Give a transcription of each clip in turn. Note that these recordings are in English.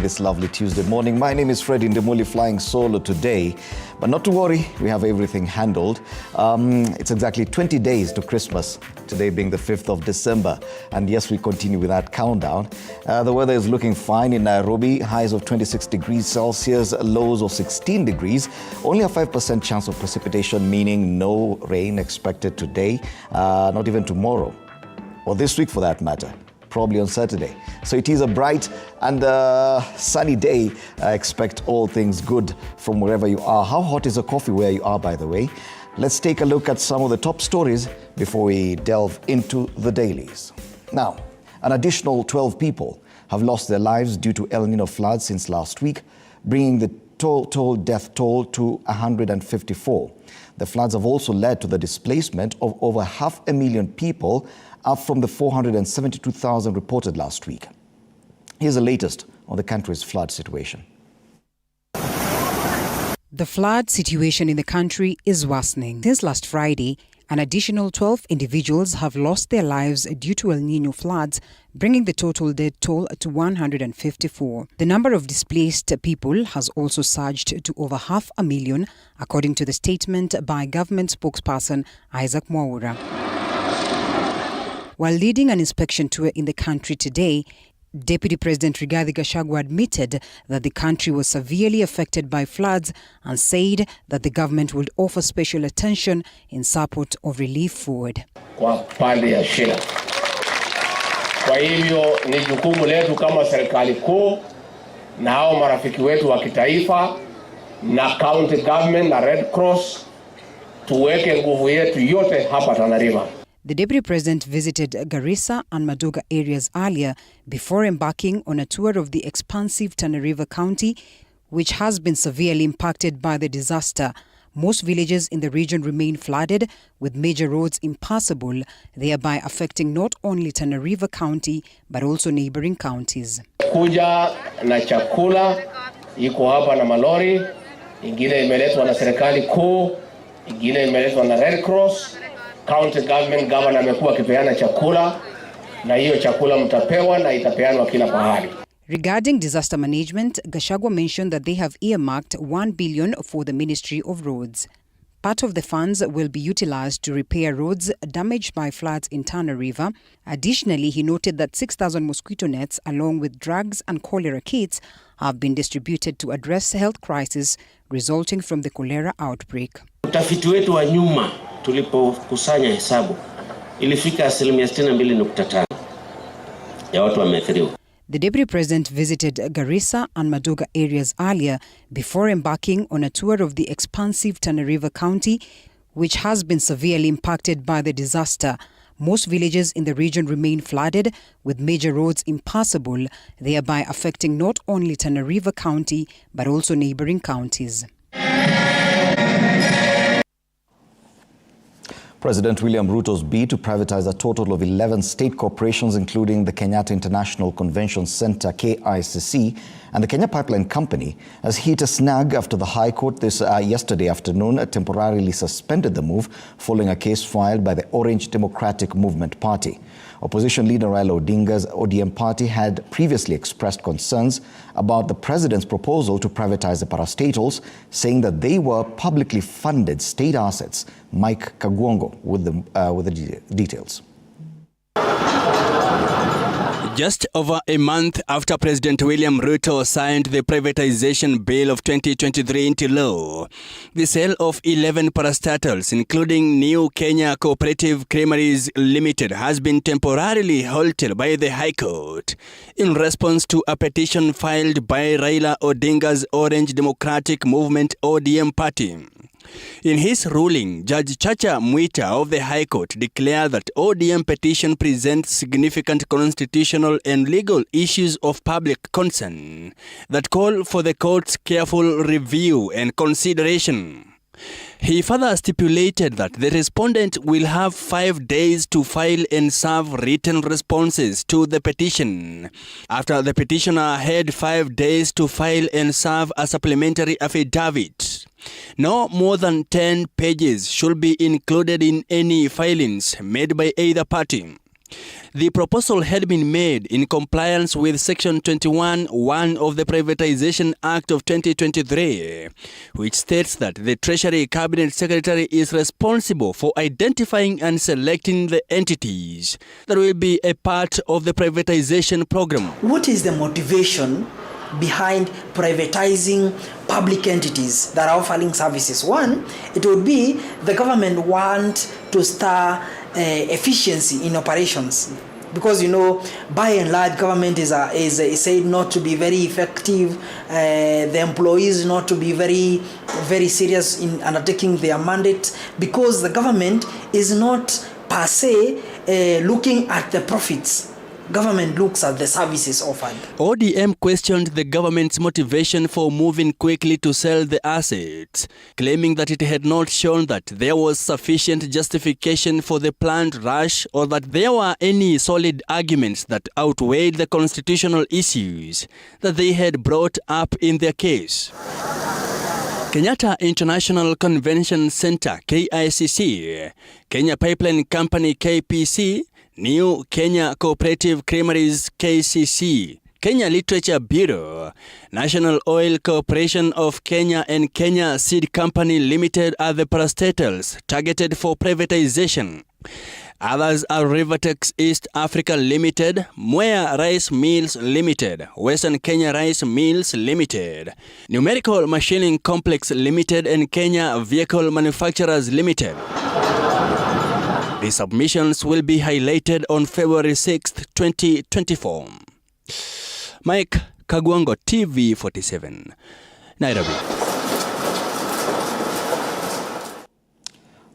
this lovely Tuesday morning. My name is Freddy Ndemuli, flying solo today. But not to worry, we have everything handled. It's exactly 20 days to Christmas, today being the 5th of December. And yes, we continue with that countdown. The weather is looking fine in Nairobi, highs of 26 degrees Celsius, lows of 16 degrees. Only a 5% chance of precipitation, meaning no rain expected today, not even tomorrow, or this week for that matter. Probably on Saturday. So it is a bright and sunny day. Expect all things good from wherever you are. How hot is the coffee where you are, by the way? Let's take a look at some of the top stories before we delve into the dailies. Now, an additional 12 people have lost their lives due to El Nino floods since last week, bringing the total death toll to 154. The floods have also led to the displacement of over 500,000 people, up from the 472,000 reported last week. Here's the latest on the country's flood situation. The flood situation in the country is worsening. Since last Friday, an additional 12 individuals have lost their lives due to El Nino floods, bringing the total death toll to 154. The number of displaced people has also surged to over 500,000, according to the statement by government spokesperson Isaac Mwaura. While leading an inspection tour in the country today, Deputy President Rigathi Gachagua admitted that the country was severely affected by floods and said that the government would offer special attention in support of relief forward. Kwa pande ya shida. Kwa hivyo ni jukumu letu kama serikali kuu na hao marafiki wetu wa kitaifa na county government na Red Cross tuweke nguvu yetu yote hapa Tana River. The Deputy President visited Garissa and Madoga areas earlier before embarking on a tour of the expansive Tana River County, which has been severely impacted by the disaster. Most villages in the region remain flooded, with major roads impassable, thereby affecting not only Tana River County but also neighboring counties. Kuja na chakula iko hapa na malori, ingine imeletwa na serikali kuu, ingine imeletwa na Red Cross. County government governor amekuwa akipeana chakula na hiyo chakula mtapewa na itapeanwa kila pahali. Regarding disaster management, Gachagua mentioned that they have earmarked 1 billion for the Ministry of Roads. Part of the funds will be utilized to repair roads damaged by floods in Tana River. Additionally, he noted that 6,000 mosquito nets along with drugs and cholera kits have been distributed to address health crisis resulting from the cholera outbreak. Utafiti wetu wa nyuma tulipokusanya hesabu ilifika 62.5% ya watu wameathiriwa. The Deputy President visited Garissa and Madoga areas earlier before embarking on a tour of the expansive Tana River County, which has been severely impacted by the disaster. Most villages in the region remain flooded, with major roads impassable, thereby affecting not only Tana River County but also neighboring counties. President William Ruto's bid to privatize a total of 11 state corporations, including the Kenyatta International Convention Center, KICC, and the Kenya Pipeline Company, has hit a snag after the High Court yesterday afternoon temporarily suspended the move following a case filed by the Orange Democratic Movement Party. Opposition leader Raila Odinga's ODM party had previously expressed concerns about the president's proposal to privatize the parastatals, saying that they were publicly funded state assets. Mike Kagwongo with the details. Just over a month after President William Ruto signed the privatization bill of 2023 into law, the sale of 11 parastatals, including New Kenya Cooperative Creameries Limited, has been temporarily halted by the High Court in response to a petition filed by Raila Odinga's Orange Democratic Movement ODM party. In his ruling, Judge Chacha Mwita of the High Court declared that ODM petition presents significant constitutional and legal issues of public concern that call for the court's careful review and consideration. He further stipulated that the respondent will have 5 days to file and serve written responses to the petition, after the petitioner had 5 days to file and serve a supplementary affidavit. No more than 10 pages should be included in any filings made by either party. The proposal had been made in compliance with Section 21(1) of the Privatization Act of 2023, which states that the Treasury Cabinet Secretary is responsible for identifying and selecting the entities that will be a part of the privatization program. What is the motivation behind privatizing public entities that are offering services? One, it would be the government want to stir efficiency in operations, because by and large government is said not to be very effective, the employees not to be very serious in undertaking their mandate, because the government is not per se looking at the profits. Government looks at the services offered. ODM questioned the government's motivation for moving quickly to sell the assets, claiming that it had not shown that there was sufficient justification for the planned rush or that there were any solid arguments that outweighed the constitutional issues that they had brought up in their case. Kenyatta International Convention Center, KICC, Kenya Pipeline Company, KPC, New Kenya Cooperative Creameries, KCC, Kenya Literature Bureau, National Oil Corporation of Kenya and Kenya Seed Company Limited are the parastatals targeted for privatization. Others are Rivertex East Africa Limited, Mwea Rice Mills Limited, Western Kenya Rice Mills Limited, Numerical Machining Complex Limited and Kenya Vehicle Manufacturers Limited. The submissions will be highlighted on February 6th, 2024. Mike Kagwango, TV 47, Nairobi.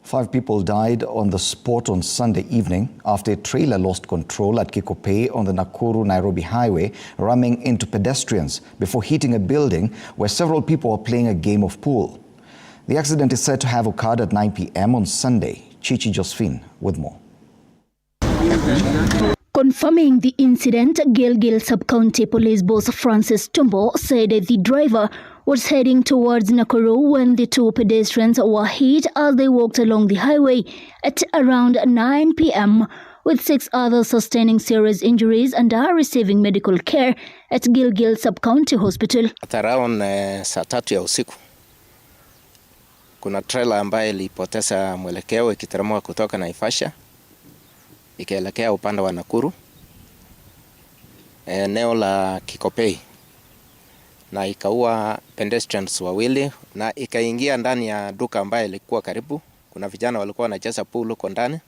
5 people died on the spot on Sunday evening after a trailer lost control at Kikope on the Nakuru-Nairobi highway, ramming into pedestrians before hitting a building where several people were playing a game of pool. The accident is said to have occurred at 9 p.m. on Sunday. Chichi Josephine with more. Confirming the incident, Gilgil Sub-County Police Boss Francis Tumbo said the driver was heading towards Nakuru when the two pedestrians were hit as they walked along the highway at around 9 p.m, with 6 others sustaining serious injuries and are receiving medical care at Gilgil Sub-County Hospital. At around saa 3 ya usiku, kuna trailer ambaye ilipoteza mwelekeo ikiteremka kutoka Naivasha ikaelekea upande wa Nakuru, eneo la Kikopei, na ikaua pedestrians wawili na ikaingia ndani ya duka ambaye ilikuwa karibu. Kuna vijana walikuwa wanacheza pool huko ndani.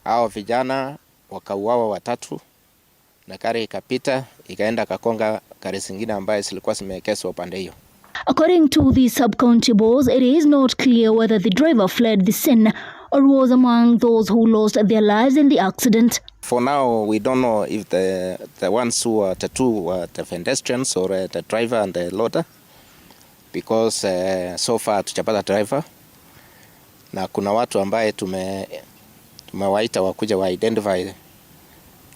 Hao vijana wakauawa 3 na gari ikapita ikaenda kakonga gari zingine ambaye zilikuwa zimeegeshwa upande hiyo. According to the sub-county boss, it is not clear whether the driver fled the scene or was among those who lost their lives in the accident. For now, we don't know if the ones who were the two were the pedestrians or the driver and the loader, because so far tujapata driver, na kuna watu ambaye tumewaita wakuja wa identify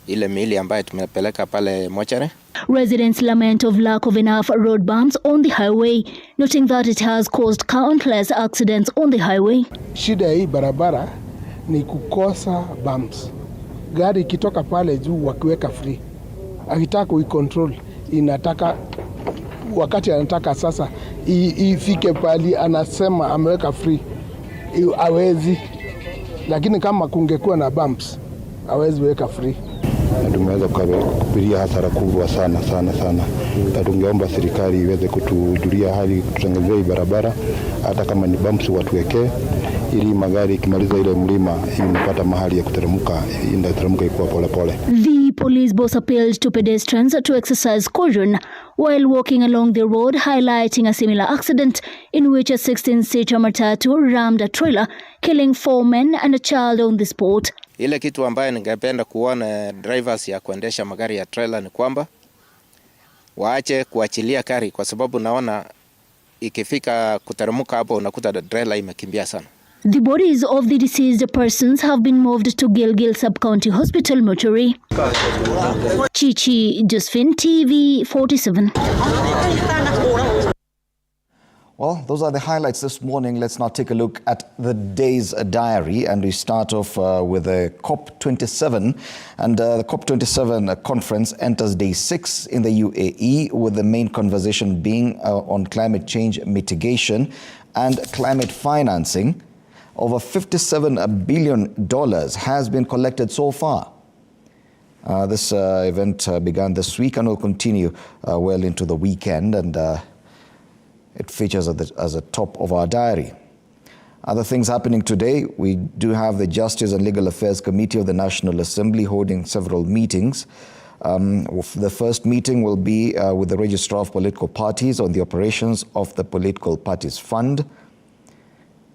ile miili ambaye tumepeleka pale mochari. Residents lament of lack of enough road bumps on the highway, noting that it has caused countless accidents on the highway. Shida hii barabara ni kukosa bumps. Gari ikitoka pale juu wakiweka free, akitaka kuicontrol inataka wakati anataka sasa ifike pali anasema ameweka free hawezi, lakini kama kungekuwa na bumps hawezi weka free. Tumeweza kupitia hasara kubwa sana. Na tungeomba serikali iweze kutujulia hali, kututengezea barabara, hata kama ni bumps watuwekee, ili magari ikimaliza ile mlima inapata mahali ya kuteremka, inateremka ikuwa pole. The police boss appealed to pedestrians to exercise caution while walking along the road, highlighting a similar accident in which a 16-seater matatu rammed a trailer, killing 4 men and a child on the spot. Ile kitu ambaye ningependa kuona drivers ya kuendesha magari ya trailer ni kwamba waache kuachilia gari, kwa sababu naona ikifika kuteremka hapo unakuta trailer imekimbia sana. The bodies of the deceased persons have been moved to Gilgil Sub-County Hospital mortuary. Chichi Josephine, TV 47. Well, those are the highlights this morning. Let's now take a look at the day's diary, and we start off with the COP27. And the COP27 conference enters day 6 in the UAE, with the main conversation being on climate change mitigation and climate financing. Over $57 billion has been collected so far. This event began this week and will continue well into the weekend, and it features as a top of our diary. Other things happening today, we do have the Justice and Legal Affairs Committee of the National Assembly holding several meetings. The first meeting will be with the Registrar of Political Parties on the operations of the Political Parties Fund.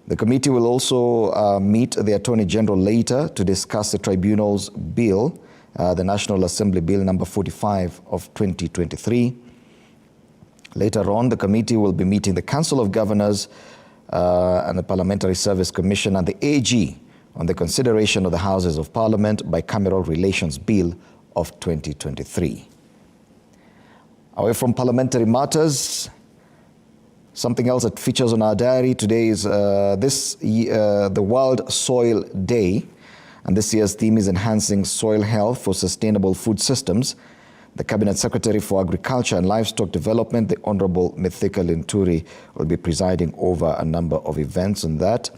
The committee will also meet the Attorney General later to discuss the Tribunal's bill, the National Assembly Bill number 45 of 2023. Later on, the committee will be meeting the Council of Governors and the Parliamentary Service Commission and the AG on the consideration of the Houses of Parliament Bicameral Relations Bill of 2023. Away from parliamentary matters, something else that features on our diary today is the World Soil Day, and this year's theme is enhancing soil health for sustainable food systems. The Cabinet Secretary for Agriculture and Livestock Development, the Honorable Mithika Linturi, will be presiding over a number of events on that.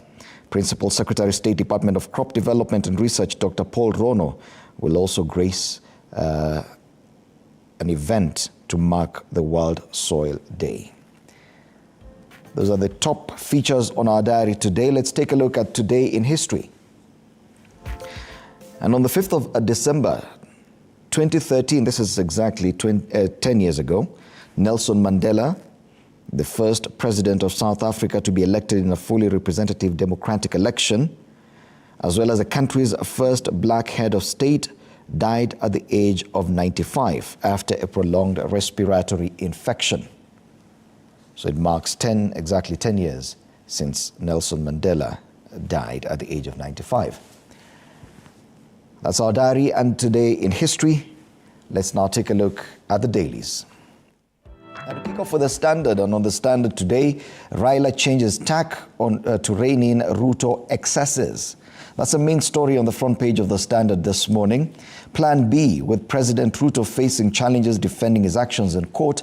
Principal Secretary, State Department of Crop Development and Research, Dr. Paul Rono, will also grace an event to mark the World Soil Day. Those are the top features on our diary today. Let's take a look at today in history. And on the 5th of December, 2013, this is exactly 10 years ago, Nelson Mandela, the first president of South Africa to be elected in a fully representative democratic election, as well as the country's first black head of state, died at the age of 95 after a prolonged respiratory infection. So it marks exactly 10 years since Nelson Mandela died at the age of 95. That's our diary and today in history. Let's now take a look at the dailies. And to kick off with the Standard, and on the Standard today, Raila changes tack to rein in Ruto excesses. That's the main story on the front page of the Standard this morning. Plan B, with President Ruto facing challenges defending his actions in court.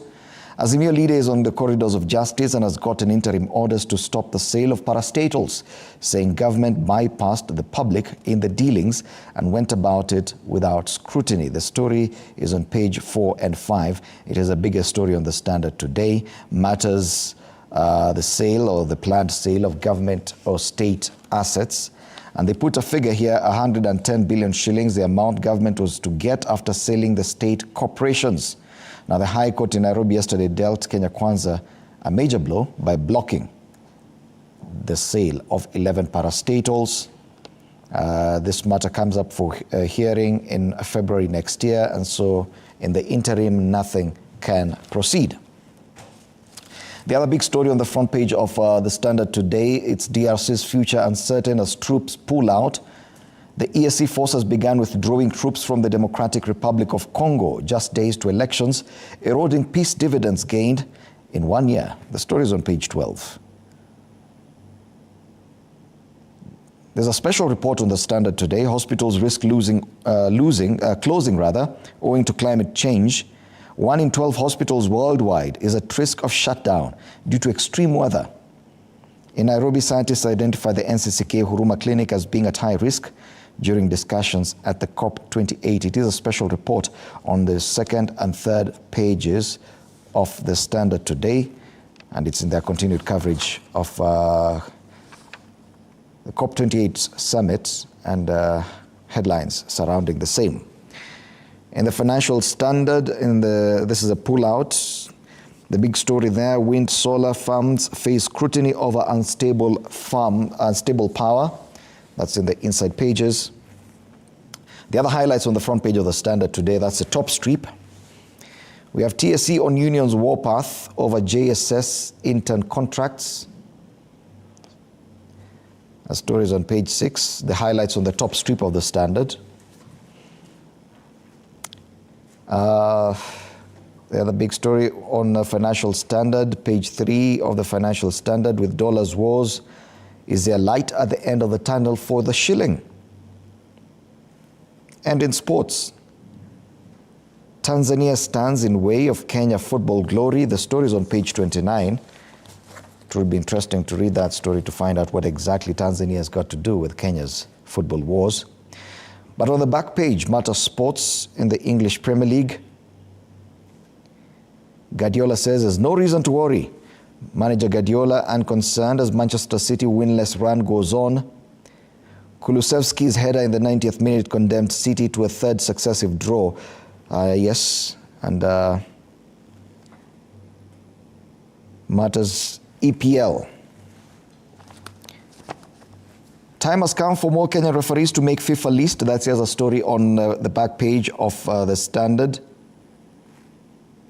Azimio leader is on the corridors of justice and has gotten interim orders to stop the sale of parastatals, saying government bypassed the public in the dealings and went about it without scrutiny. The story is on page 4 and 5. It is a bigger story on the Standard today. Matters the sale or the planned sale of government or state assets. And they put a figure here, 110 billion shillings, the amount government was to get after selling the state corporations. Now, the High Court in Nairobi yesterday dealt Kenya Kwanza a major blow by blocking the sale of 11 parastatals. This matter comes up for hearing in February next year, and so in the interim, nothing can proceed. The other big story on the front page of the Standard today, it's DRC's future uncertain as troops pull out. The EAC forces began withdrawing troops from the Democratic Republic of Congo just days to elections, eroding peace dividends gained in 1 year. The story is on page 12. There's a special report on the Standard today. Hospitals risk closing owing to climate change. 1 in 12 hospitals worldwide is at risk of shutdown due to extreme weather. In Nairobi, scientists identify the NCCK Huruma Clinic as being at high risk during discussions at the COP28. It is a special report on the second and third pages of the Standard today, and it's in their continued coverage of the COP28 summit and headlines surrounding the same. In the Financial Standard, this is a pullout. The big story there, wind solar farms face scrutiny over unstable power. That's in the inside pages. The other highlights on the front page of the Standard today, that's the top strip. We have TSC on unions warpath over JSS intern contracts. A story is on page 6. The highlights on the top strip of the Standard. The other big story on Financial Standard, page 3 of the Financial Standard, with dollars wars, is there light at the end of the tunnel for the shilling? And in sports, Tanzania stands in way of Kenya football glory. The story is on page 29. It will be interesting to read that story to find out what exactly Tanzania has got to do with Kenya's football wars. But on the back page, matter sports in the English Premier League. Guardiola says there's no reason to worry. Manager Guardiola unconcerned as Manchester City winless run goes on. Kulusevski's header in the 90th minute condemned City to a third successive draw. Matters EPL. Time has come for more Kenyan referees to make FIFA list. That's here's a story on the back page of the Standard.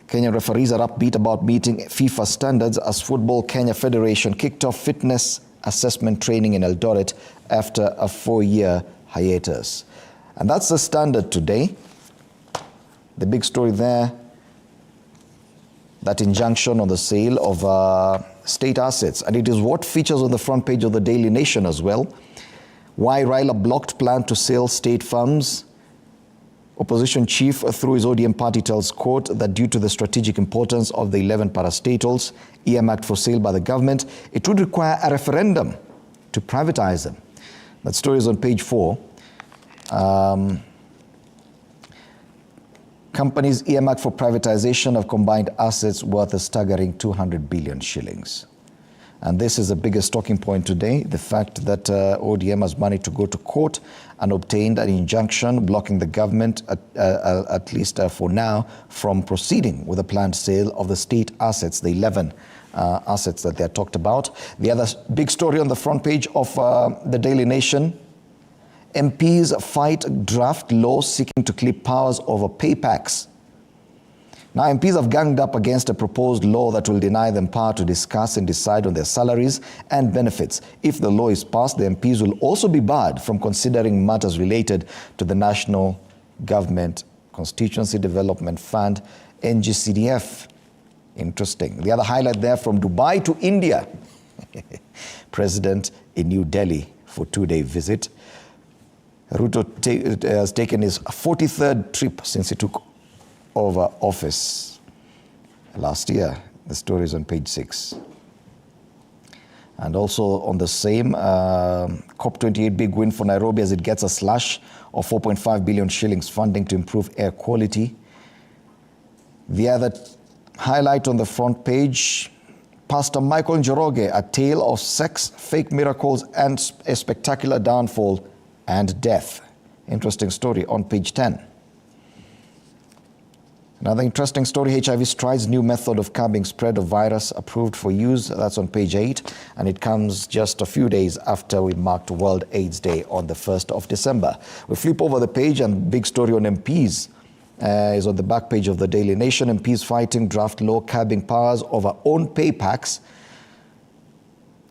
Kenyan referees are upbeat about meeting FIFA standards as Football Kenya Federation kicked off fitness assessment training in Eldoret after a 4-year hiatus. And that's the Standard today. The big story there, that injunction on the sale of state assets. And it is what features on the front page of the Daily Nation as well. Why Raila blocked plan to sell state farms. Opposition chief through his ODM party tells court that due to the strategic importance of the 11 parastatals earmarked for sale by the government, it would require a referendum to privatize them. That story is on page 4. Companies earmarked for privatization of combined assets worth a staggering 200 billion shillings. And this is the biggest talking point today, the fact that ODM has managed to go to court and obtained an injunction blocking the government, at least for now, from proceeding with a planned sale of the state assets, the 11 assets that they are talked about. The other big story on the front page of the Daily Nation, MPs fight draft law seeking to clip powers over pay packs. Now, MPs have ganged up against a proposed law that will deny them power to discuss and decide on their salaries and benefits. If the law is passed, the MPs will also be barred from considering matters related to the National Government Constituency Development Fund, NGCDF. Interesting. The other highlight there, from Dubai to India. President in New Delhi for a 2-day visit. Ruto has taken his 43rd trip since he took over office last year. The story is on page 6. And also on the same, COP28 big win for Nairobi as it gets a slash of 4.5 billion shillings funding to improve air quality. The other highlight on the front page, Pastor Michael Njoroge, a tale of sex, fake miracles, and a spectacular downfall and death. Interesting story on page 10. Another interesting story, HIV strides new method of curbing spread of virus approved for use. That's on page 8, and it comes just a few days after we marked World AIDS Day on the 1st of December. We flip over the page, and big story on MPs is on the back page of the Daily Nation. MPs fighting draft law curbing powers over own pay packs.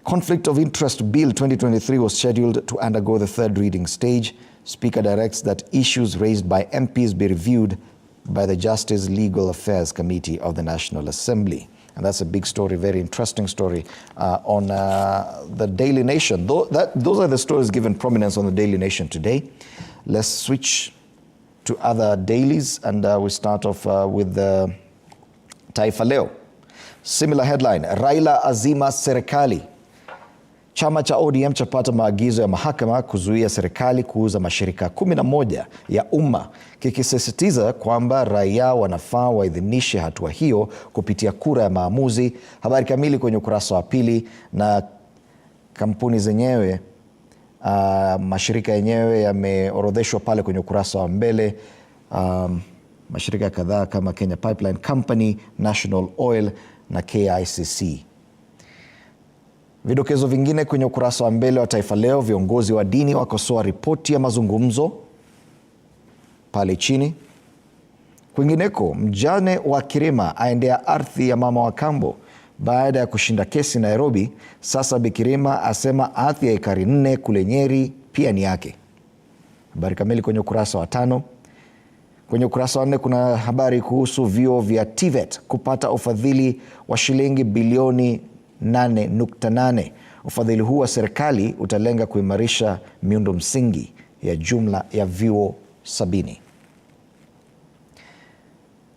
Conflict of Interest Bill 2023 was scheduled to undergo the third reading stage. Speaker directs that issues raised by MPs be reviewed by the Justice Legal Affairs Committee of the National Assembly. And that's a big story, very interesting story on the Daily Nation. Those are the stories given prominence on the Daily Nation today. Let's switch to other dailies, and we start off with the Taifa Leo. Similar headline, Raila azima serikali. Chama cha ODM chapata maagizo ya mahakama kuzuia serikali kuuza mashirika 11 ya umma, kikisisitiza kwamba raia wanafaa waidhinishe hatua hiyo kupitia kura ya maamuzi. Habari kamili kwenye ukurasa wa pili. Na kampuni zenyewe, mashirika yenyewe yameorodheshwa pale kwenye ukurasa wa mbele. Mashirika kadhaa kama Kenya Pipeline Company, National Oil na KICC. Vidokezo vingine kwenye ukurasa wa mbele wa Taifa Leo, viongozi wa dini wakosoa ripoti ya mazungumzo pale chini. Kwingineko, mjane wa Kirima aendea ardhi ya mama wa kambo baada ya kushinda kesi Nairobi. Sasa Bikirima asema ardhi ya ekari 4 kule Nyeri pia ni yake. Habari kamili kwenye ukurasa wa 5. Kwenye ukurasa wa 4 kuna habari kuhusu vyuo vya TVET kupata ufadhili wa shilingi bilioni 8.8. Ufadhili huu wa serikali utalenga kuimarisha miundo msingi ya jumla ya vyuo 70.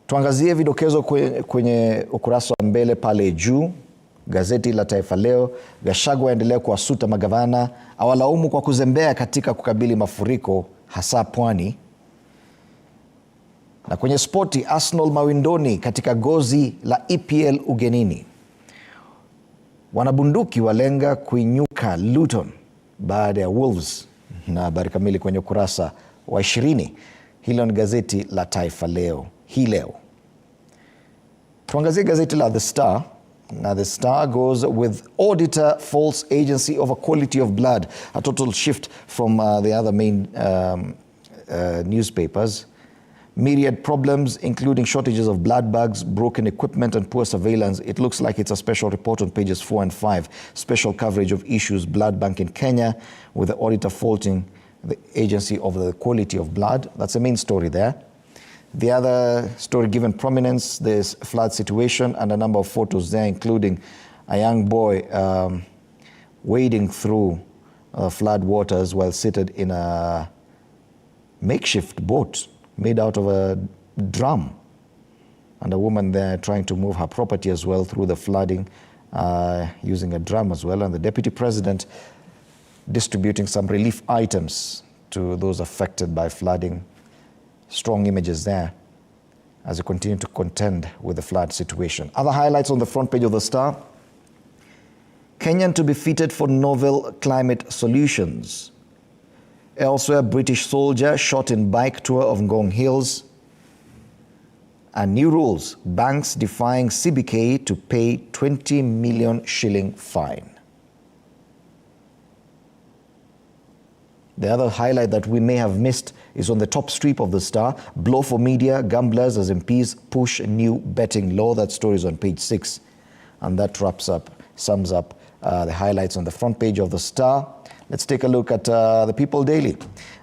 Tuangazie vidokezo kwenye ukurasa wa mbele pale juu. Gazeti la Taifa Leo, Gachagua aendelea kuwasuta magavana, awalaumu kwa kuzembea katika kukabili mafuriko hasa pwani. Na kwenye spoti, Arsenal mawindoni katika gozi la EPL ugenini. Wanabunduki walenga kuinyuka Luton baada ya Wolves. Na habari kamili kwenye ukurasa wa 20. Hilo ni gazeti la Taifa Leo hii leo. Tuangazie gazeti la The Star. Now the Star goes with auditor false agency over quality of blood, a total shift from the other main newspapers. Myriad problems, including shortages of blood bags, broken equipment and poor surveillance. It looks like it's a special report on pages 4 and 5. Special coverage of issues blood bank in Kenya, with the auditor faulting the agency of the quality of blood. That's the main story there. The other story given prominence, this flood situation, and a number of photos there, including a young boy wading through flood waters while seated in a makeshift boat made out of a drum, and a woman there trying to move her property as well through the flooding using a drum as well, and the deputy president distributing some relief items to those affected by flooding. Strong images there as we continue to contend with the flood situation. Other highlights on the front page of the Star. Kenyan to be fitted for novel climate solutions. Elsewhere, British soldier shot in bike tour of Ngong Hills. And new rules, banks defying CBK to pay 20 million shilling fine. The other highlight that we may have missed is on the top strip of the Star. Blow for media, gamblers as MPs push a new betting law. That story is on page 6. And that sums up the highlights on the front page of the Star. Let's take a look at the People Daily.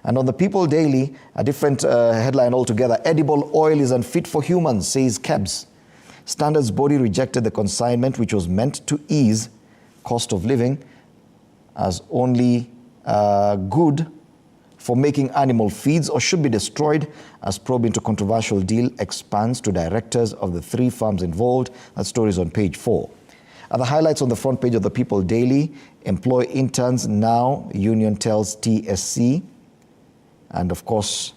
And on the People Daily, a different headline altogether. Edible oil is unfit for humans, says KEBS. Standards body rejected the consignment which was meant to ease cost of living as only good for making animal feeds or should be destroyed, as probe into controversial deal expands to directors of the 3 farms involved. That story is on page 4. Other highlights on the front page of the People Daily. Employ interns now, union tells TSC. And of course,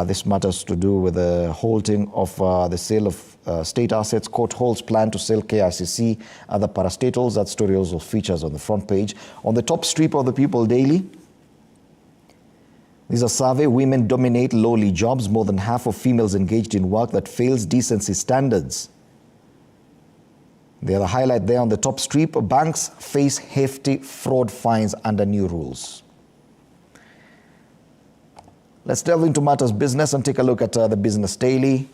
this matters to do with the halting of the sale of state assets. Court holds plan to sell KRCC, other parastatals. That story also features on the front page. On the top strip of the People Daily, there's a survey. Women dominate lowly jobs. More than half of females engaged in work that fails decency standards. The other highlight there on the top strip, banks face hefty fraud fines under new rules. Let's delve into matters business and take a look at the Business Daily.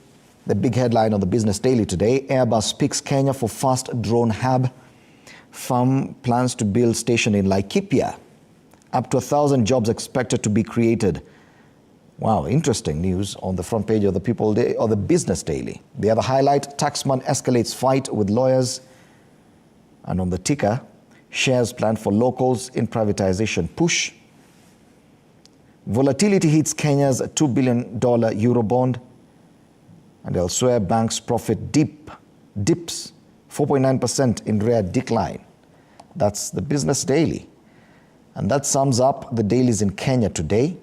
The big headline on the Business Daily today, Airbus picks Kenya for first drone hub. Firm plans to build station in Laikipia. Up to 1,000 jobs expected to be created. Wow, interesting news on the front page of the People Day or the Business Daily. The other highlight, taxman escalates fight with lawyers. And on the ticker, shares planned for locals in privatization push. Volatility hits Kenya's $2 billion Eurobond. And elsewhere, banks' profit dips 4.9% in rare decline. That's the Business Daily. And that sums up the dailies in Kenya today.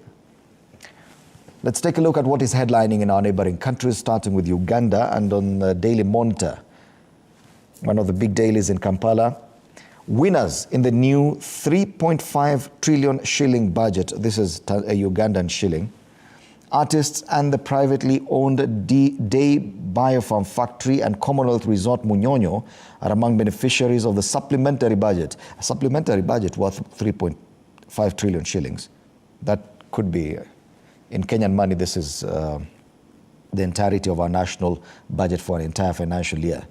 Let's take a look at what is headlining in our neighboring countries, starting with Uganda. And on the Daily Monitor, one of the big dailies in Kampala, winners in the new 3.5 trillion shilling budget. This is a Ugandan shilling. Artists and the privately owned Day Biofarm Factory and Commonwealth Resort Munyonyo are among beneficiaries of the supplementary budget. A supplementary budget worth 3.5 trillion shillings. That could be, in Kenyan money, this is the entirety of our national budget for an entire financial year.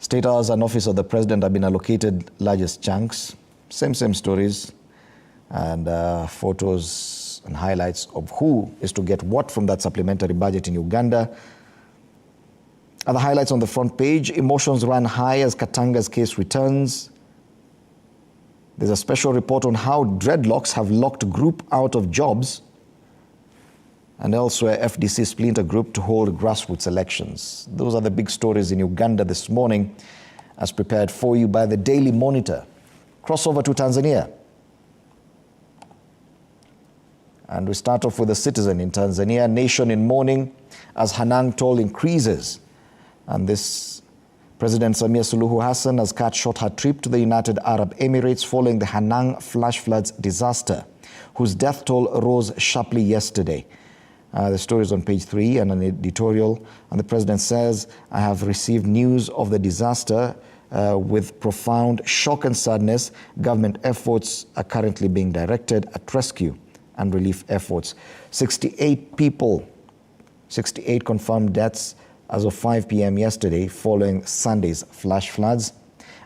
State House and Office of the President have been allocated largest chunks. Same stories and photos efforts and highlights of who is to get what from that supplementary budget in Uganda. Other highlights on the front page: emotions run high as Katanga's case returns. There's a special report on how dreadlocks have locked group out of jobs. And elsewhere, FDC splinter group to hold grassroots elections. Those are the big stories in Uganda this morning, as prepared for you by the Daily Monitor. Crossover to Tanzania. And we start off with the Citizen in Tanzania. Nation in mourning as Hanang toll increases. And this President Samia Suluhu Hassan has cut short her trip to the United Arab Emirates following the Hanang flash floods disaster, whose death toll rose sharply yesterday. The story is on page 3 and an editorial. And the president says, I have received news of the disaster with profound shock and sadness. Government efforts are currently being directed at rescue and relief efforts. 68 confirmed deaths as of 5 p.m. yesterday following Sunday's flash floods,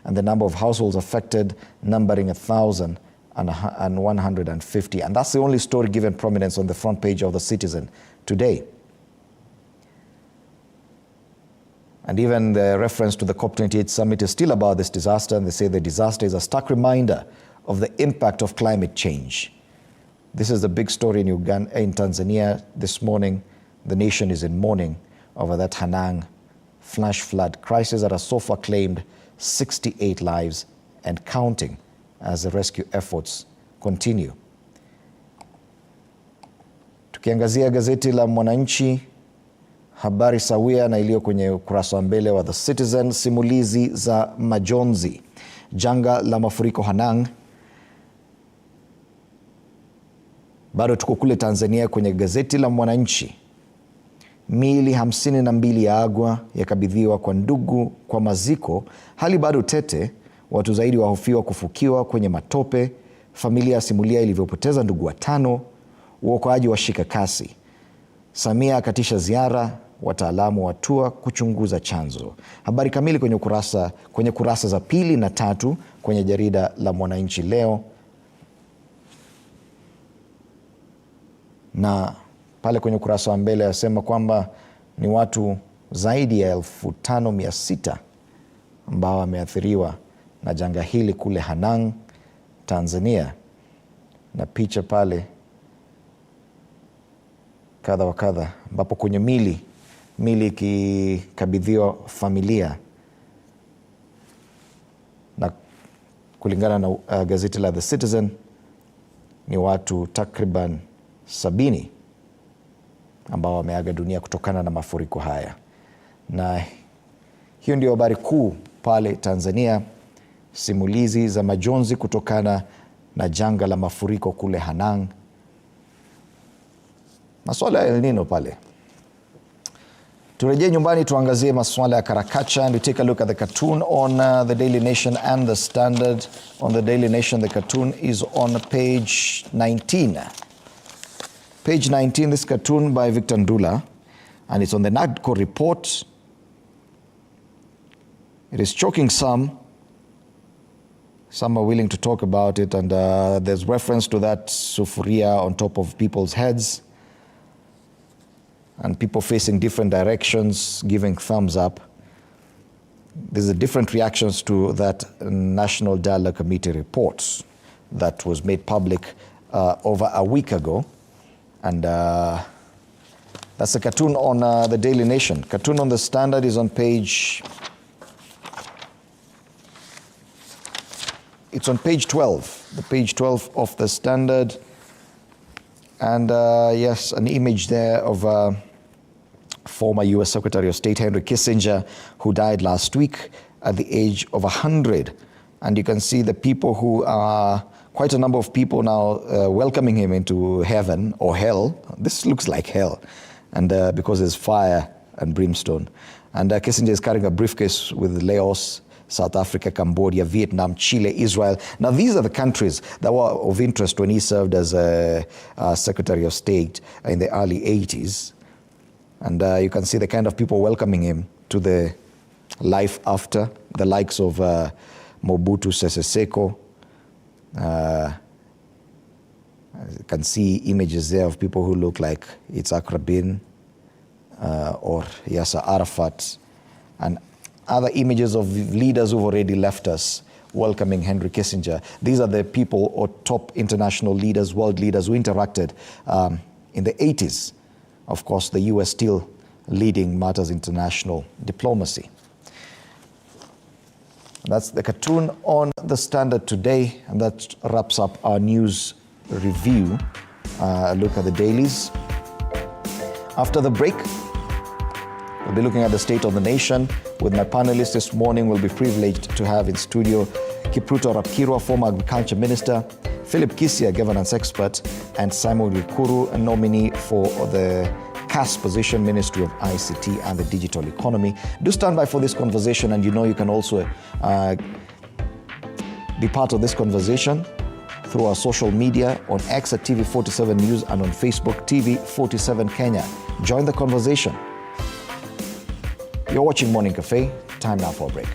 and the number of households affected numbering 1,150. And that's the only story given prominence on the front page of the Citizen today. And even the reference to the COP28 summit is still about this disaster, and they say the disaster is a stark reminder of the impact of climate change. This is the big story in Uganda, in Tanzania this morning. The nation is in mourning over that Hanang flash flood crisis that has so far claimed 68 lives and counting as the rescue efforts continue. Tukiangazia gazeti la Mwananchi, habari sawia na iliyo kwenye ukurasa wa mbele wa The Citizen, simulizi za majonzi. Janga la mafuriko Hanang. Bado tuko kule Tanzania kwenye gazeti la Mwananchi. Miili 52 ya agwa yakabidhiwa kwa ndugu kwa maziko. Hali bado tete, watu zaidi wahofiwa kufukiwa kwenye matope. Familia simulia ilivyopoteza ndugu 5. Uokoaji washika kasi. Samia akatisha ziara, wataalamu watua kuchunguza chanzo. Habari kamili kwenye kurasa za 2 na 3 kwenye jarida la Mwananchi leo. Na pale kwenye ukurasa wa mbele yasema kwamba ni watu zaidi ya 5,600 ambao wameathiriwa na janga hili kule Hanang, Tanzania. Na picha pale kadha wa kadha, ambapo kwenye mili ikikabidhiwa familia. Na kulingana na gazeti la The Citizen, ni watu takriban 70 ambao wameaga dunia kutokana na mafuriko haya. Na hiyo ndio habari kuu pale Tanzania, simulizi za majonzi kutokana na janga la mafuriko kule Hanang. Masuala ya El Nino pale. Turejee nyumbani tuangazie masuala ya karakacha, and we take a look at the cartoon on the Daily Nation and the Standard. On the Daily Nation, the cartoon is on page 19. Page 19, this cartoon by Victor Ndula, and it's on the NADCO report. It is choking some. Some are willing to talk about it, and there's reference to that sufuria on top of people's heads, and people facing different directions, giving thumbs up. There's a different reactions to that National Dialogue Committee report that was made public over a week ago. And that's a cartoon on the Daily Nation. Cartoon on the Standard is on page... It's on page 12, the page 12 of the Standard. And yes, an image there of former US Secretary of State Henry Kissinger, who died last week at the age of 100. And you can see the people who are, quite a number of people now welcoming him into heaven or hell. This looks like hell, and because there's fire and brimstone. And Kissinger is carrying a briefcase with Laos, South Africa, Cambodia, Vietnam, Chile, Israel. Now, these are the countries that were of interest when he served as a Secretary of State in the early 80s. And you can see the kind of people welcoming him to the life after, the likes of Mobutu Sese Seko, You can see images there of people who look like Yitzhak Rabin or Yasser Arafat, and other images of leaders who've already left us welcoming Henry Kissinger. These are the people or top international leaders, world leaders who interacted in the 80s. Of course, the US still leading matters international diplomacy. That's the cartoon on the Standard today, and that wraps up our news review. Look at the dailies. After the break, we'll be looking at the state of the nation. With my panelists this morning, we'll be privileged to have in studio Kipruto Rapkirwa, former agriculture minister, Philip Kisia, governance expert, and Simon Wikuru, a nominee for the CAS position, Ministry of ICT and the Digital Economy. Do stand by for this conversation, and you know you can also be part of this conversation through our social media on X at TV47 News and on Facebook TV47 Kenya. Join the conversation. You're watching Morning Cafe. Time now for a break.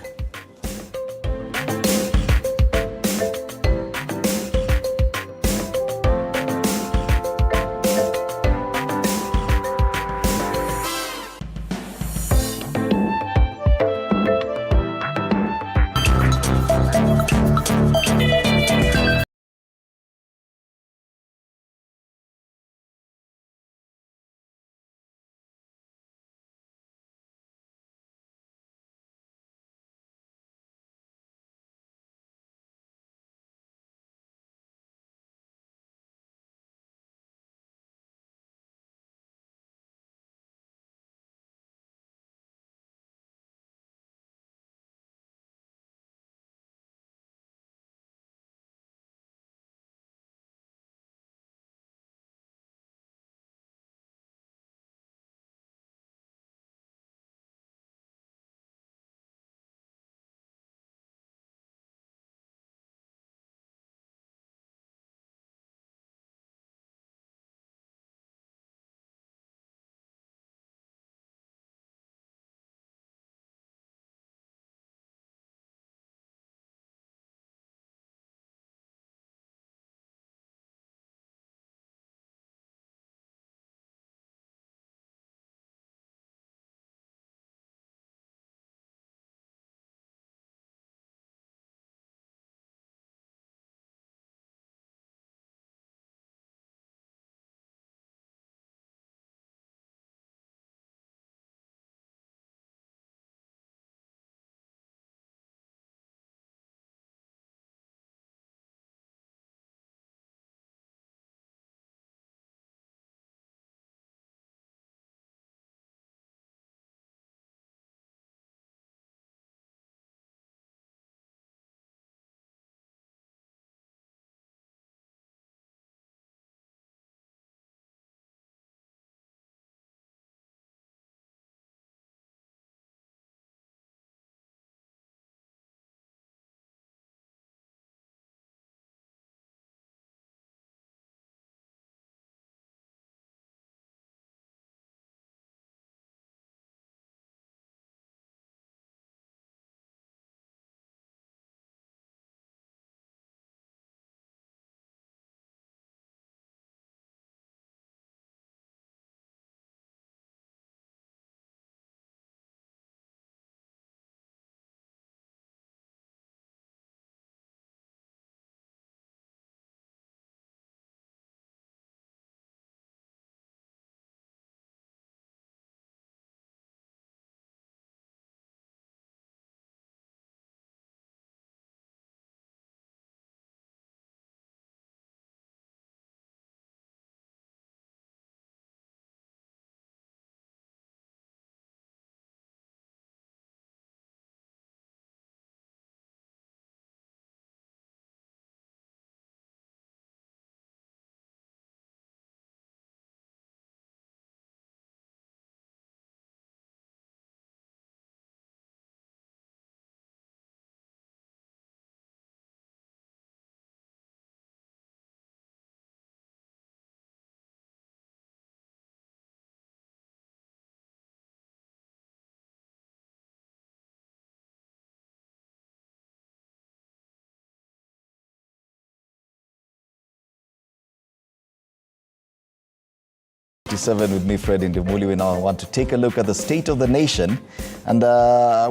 7 with me, Fred Indimuli. We now want to take a look at the state of the nation. And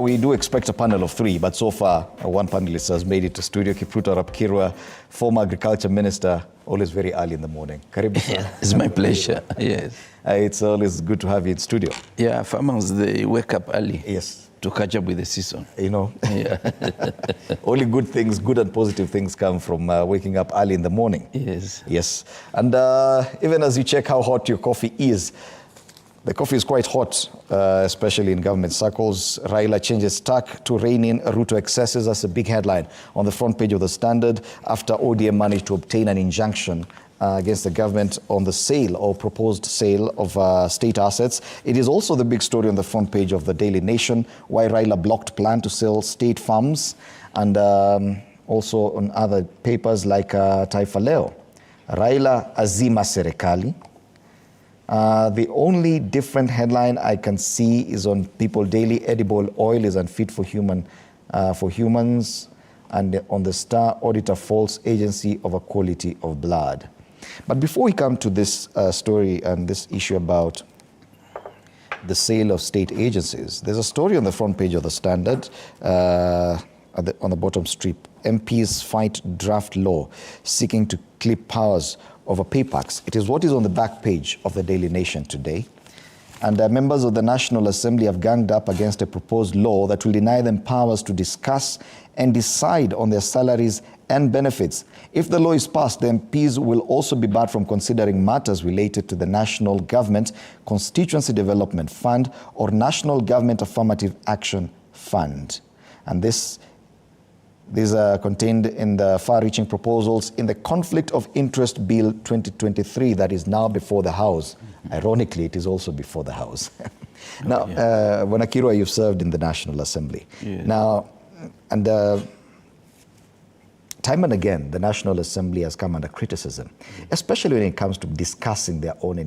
we do expect a panel of 3, but so far, one panelist has made it to studio. Kipruto Rapkirwa, former agriculture minister, always very early in the morning. Karibu, sir. It's my pleasure, yes. It's always good to have you in studio. Yeah, farmers, they wake up early. Yes. To catch up with the season. You know, yeah. Only good things, good and positive things come from waking up early in the morning. Yes. Yes. And even as you check how hot your coffee is, the coffee is quite hot, especially in government circles. Raila changes tack to rein in Ruto excesses. That's a big headline on the front page of the Standard after ODM managed to obtain an injunction against the government on the sale or proposed sale of state assets. It is also the big story on the front page of the Daily Nation, why Raila blocked plan to sell state farms, and also on other papers like Taifa Leo. Raila azima serikali. The only different headline I can see is on People Daily, edible oil is unfit for humans, and on the Star, auditor faults agency over quality of blood. But before we come to this story and this issue about the sale of state agencies, there's a story on the front page of the Standard on the bottom strip. MPs fight draft law seeking to clip powers over pay packs. It is what is on the back page of the Daily Nation today. And members of the National Assembly have ganged up against a proposed law that will deny them powers to discuss and decide on their salaries and benefits. If the law is passed, the MPs will also be barred from considering matters related to the National Government Constituency Development Fund or National Government Affirmative Action Fund. And these are contained in the far-reaching proposals in the Conflict of Interest Bill 2023 that is now before the House. Ironically, it is also before the House. Now, Wanakirwa, you've served in the National Assembly. Yes. Now, and time and again, the National Assembly has come under criticism, especially when it comes to discussing their own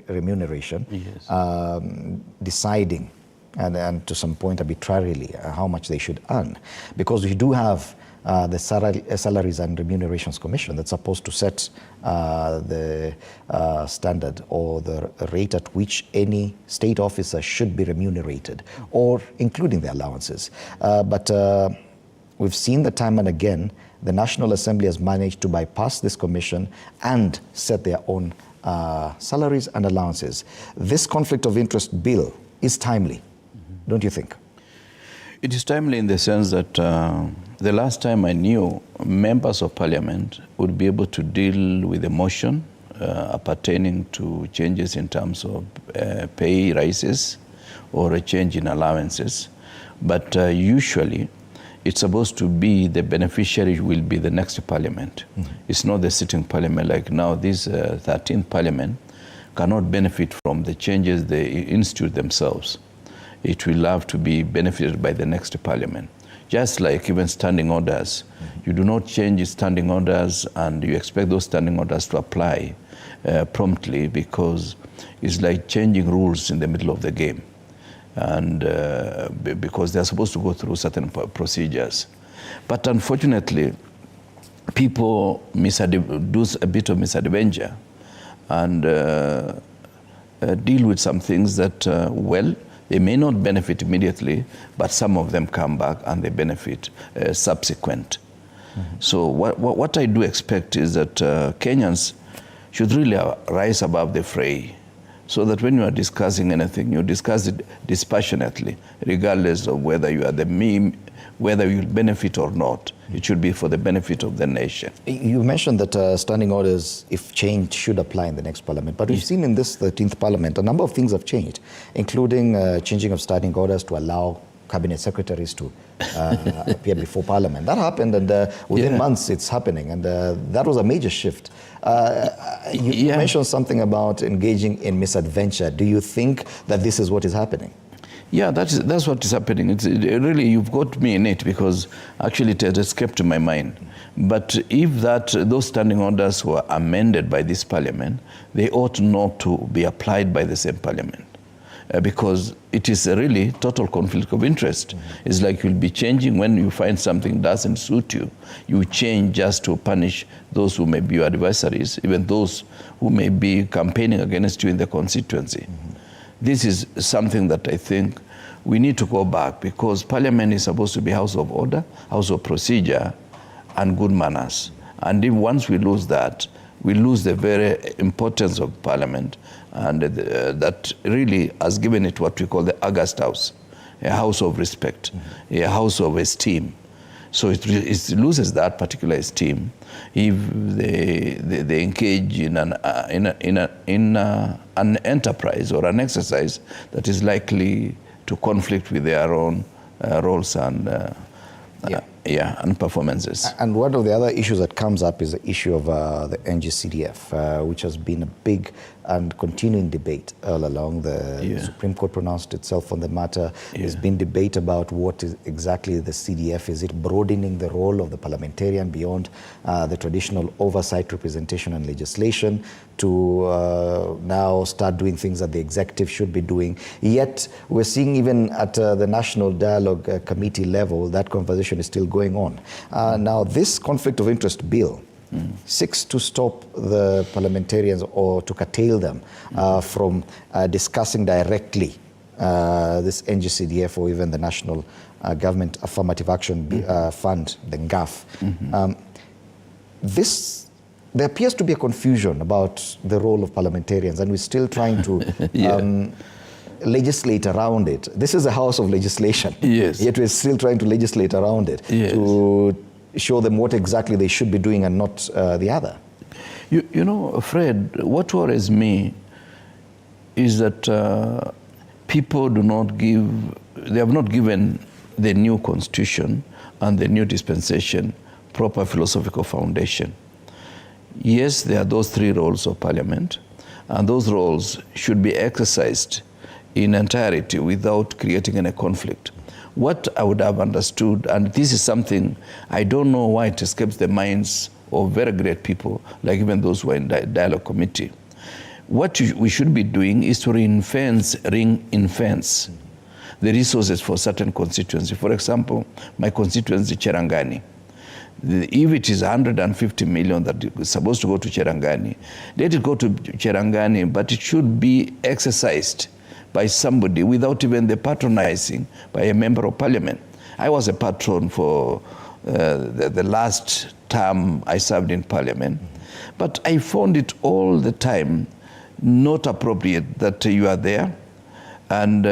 remuneration, yes. Deciding, and to some point arbitrarily, how much they should earn. Because we do have the Salaries and Remunerations Commission that's supposed to set the standard or the rate at which any state officer should be remunerated, or including the allowances. But we've seen that time and again, the National Assembly has managed to bypass this commission and set their own salaries and allowances. This conflict of interest bill is timely, don't you think? It is timely in the sense that the last time I knew members of parliament would be able to deal with a motion pertaining to changes in terms of pay rises or a change in allowances. But usually, it's supposed to be the beneficiary will be the next parliament. Mm-hmm. It's not the sitting parliament. Like now, this 13th parliament cannot benefit from the changes they institute themselves. It will have to be benefited by the next parliament. Just like even standing orders, you do not change standing orders and you expect those standing orders to apply promptly, because it's like changing rules in the middle of the game. And because they're supposed to go through certain procedures. But unfortunately, people do a bit of misadventure and deal with some things that, well, they may not benefit immediately, but some of them come back and they benefit subsequent. Mm-hmm. So what I do expect is that Kenyans should really rise above the fray, so that when you are discussing anything, you discuss it dispassionately, regardless of whether you are the meme, whether you'll benefit or not. It should be for the benefit of the nation. You mentioned that standing orders, if changed, should apply in the next parliament. But we've seen in this 13th parliament, a number of things have changed, including changing of standing orders to allow cabinet secretaries to appear before parliament. That happened, and within months it's happening, and that was a major shift. You mentioned something about engaging in misadventure. Do you think that this is what is happening? Yeah, that's what is happening. Really, you've got me in it, because actually it had escaped my mind. But if those standing orders were amended by this parliament, they ought not to be applied by the same parliament. because it is a really total conflict of interest. It's like you'll be changing when you find something doesn't suit you. You change just to punish those who may be your adversaries, even those who may be campaigning against you in the constituency. This is something that I think we need to go back, because Parliament is supposed to be house of order, house of procedure, and good manners. And if once we lose that, we lose the very importance of Parliament, and that really has given it what we call the August House, a house of respect, a house of esteem. So it loses that particular esteem if they engage in an enterprise or an exercise that is likely to conflict with their own roles and and performances. And one of the other issues that comes up is the issue of the NGCDF, which has been a big and continuing debate all along. The Supreme Court pronounced itself on the matter. There's been debate about what is exactly the CDF. Is it broadening the role of the parliamentarian beyond the traditional oversight, representation and legislation to now start doing things that the executive should be doing? Yet we're seeing even at the National Dialogue Committee level, that conversation is still going on. Now this conflict of interest bill seeks to stop the parliamentarians or to curtail them from discussing directly this NGCDF or even the National Government Affirmative Action Fund, the GAF. There appears to be a confusion about the role of parliamentarians, and we're still trying to legislate around it. This is a house of legislation, yet we're still trying to legislate around it to show them what exactly they should be doing and not the other. You know, Fred, what worries me is that people they have not given the new constitution and the new dispensation proper philosophical foundation. Yes, there are those three roles of Parliament, and those roles should be exercised in entirety without creating any conflict. What I would have understood, and this is something I don't know why it escapes the minds of very great people, like even those who are in the dialogue committee. What we should be doing is to ring-fence the resources for certain constituency. For example, my constituency, Cherangani. If it is 150 million that is supposed to go to Cherangani, let it go to Cherangani, but it should be exercised by somebody without even the patronizing by a member of Parliament. I was a patron for the last term I served in Parliament, but I found it all the time not appropriate that you are there and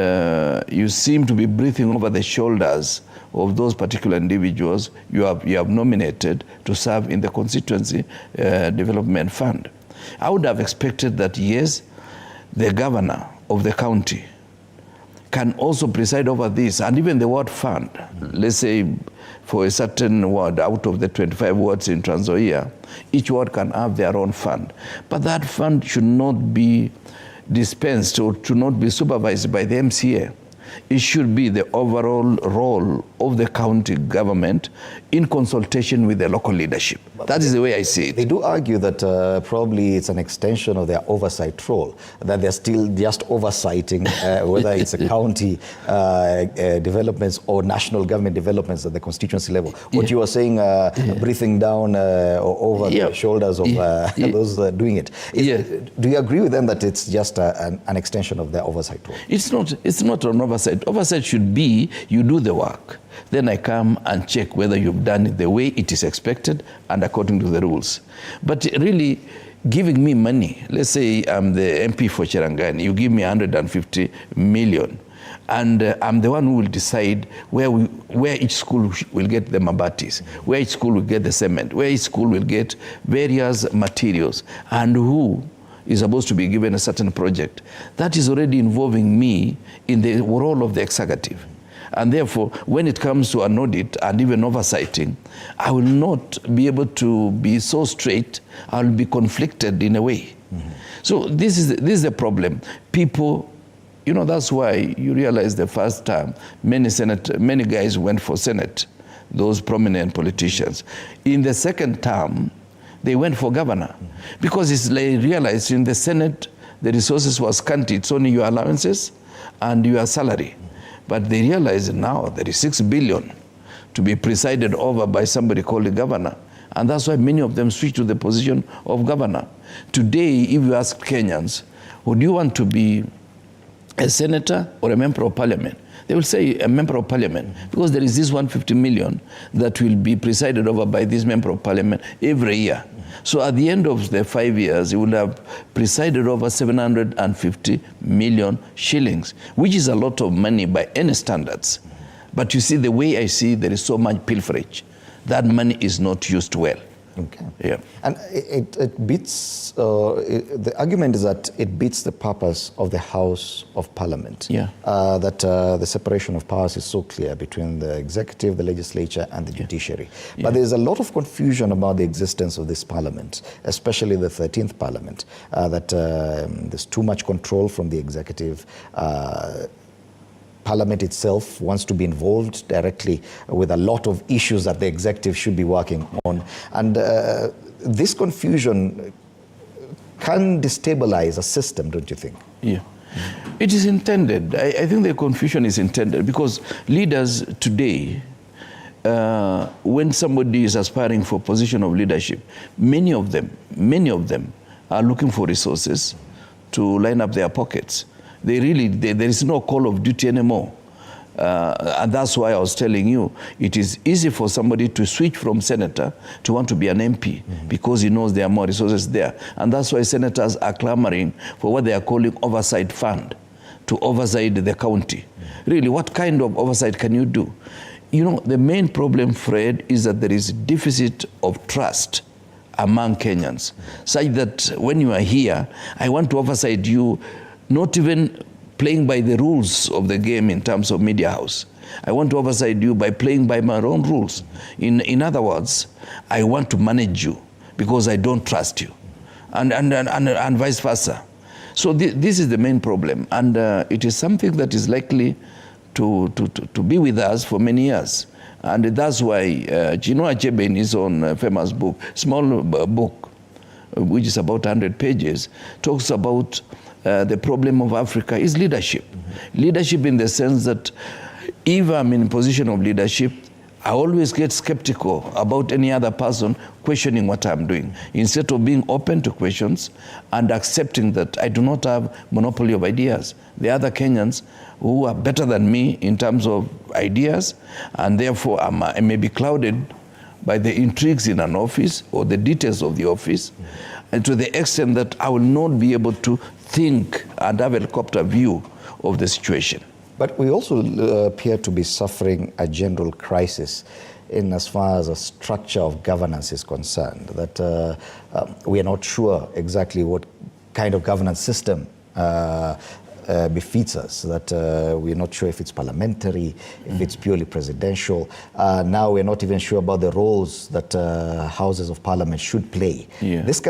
you seem to be breathing over the shoulders of those particular individuals you have nominated to serve in the constituency development fund. I would have expected that, yes, the governor of the county can also preside over this, and even the ward fund. Let's say for a certain ward, out of the 25 wards in Trans Nzoia, each ward can have their own fund. But that fund should not be dispensed or should not be supervised by the MCA. It should be the overall role of the county government in consultation with the local leadership. That is the way I see it. They do argue that probably it's an extension of their oversight role, that they're still just oversighting whether it's a county developments or national government developments at the constituency level. What you are saying, breathing down over the shoulders of those doing it. Do you agree with them that it's just an extension of their oversight role? It's not an oversight. Oversight should be you do the work. Then I come and check whether you've done it the way it is expected and according to the rules. But really giving me money, let's say I'm the MP for Cherangani, you give me 150 million, and I'm the one who will decide where each school will get the mabatis, where each school will get the cement, where each school will get various materials, and who is supposed to be given a certain project. That is already involving me in the role of the executive. And therefore, when it comes to an audit and even oversighting, I will not be able to be so straight. I will be conflicted in a way. So this is the problem. People, you know, that's why you realize the first time many guys went for Senate, those prominent politicians. In the second term, they went for governor, because they realized in the Senate, the resources were scanty. It's only your allowances and your salary. But they realize now there is 6 billion to be presided over by somebody called a governor. And that's why many of them switch to the position of governor. Today, if you ask Kenyans, would you want to be a senator or a member of parliament? They will say a member of parliament, because there is this 150 million that will be presided over by this member of parliament every year. So at the end of the 5 years, you will have presided over 750 million shillings, which is a lot of money by any standards. But you see, the way I see, there is so much pilferage. That money is not used well. Okay. Yeah. And it beats, the argument is that it beats the purpose of the House of Parliament. Yeah. That the separation of powers is so clear between the executive, the legislature, and the judiciary. Yeah. But there's a lot of confusion about the existence of this parliament, especially the 13th parliament, that there's too much control from the executive. Parliament itself wants to be involved directly with a lot of issues that the executive should be working on. And this confusion can destabilize a system, don't you think? Yeah. It is intended. I think the confusion is intended because leaders today, when somebody is aspiring for a position of leadership, many of them are looking for resources to line up their pockets. There is no call of duty anymore. And that's why I was telling you, it is easy for somebody to switch from senator to want to be an MP because he knows there are more resources there. And that's why senators are clamoring for what they are calling oversight fund, to oversight the county. Really, what kind of oversight can you do? You know, the main problem, Fred, is that there is a deficit of trust among Kenyans, such that when you are here, I want to oversight you, not even playing by the rules of the game in terms of media house. I want to oversight you by playing by my own rules. In other words, I want to manage you because I don't trust you, and vice versa. So this is the main problem, and it is something that is likely to be with us for many years. And that's why Chinua Achebe, in his own famous book, small book, which is about 100 pages, talks about the problem of Africa is leadership. Leadership in the sense that if I'm in a position of leadership, I always get skeptical about any other person questioning what I'm doing, instead of being open to questions and accepting that I do not have monopoly of ideas. There are other Kenyans who are better than me in terms of ideas, and therefore I may be clouded by the intrigues in an office or the details of the office, and to the extent that I will not be able to think and have a helicopter view of the situation. But we also appear to be suffering a general crisis in as far as a structure of governance is concerned, that we are not sure exactly what kind of governance system befits us, that we're not sure if it's parliamentary, if it's purely presidential. Now we're not even sure about the roles that houses of parliament should play. Yeah. This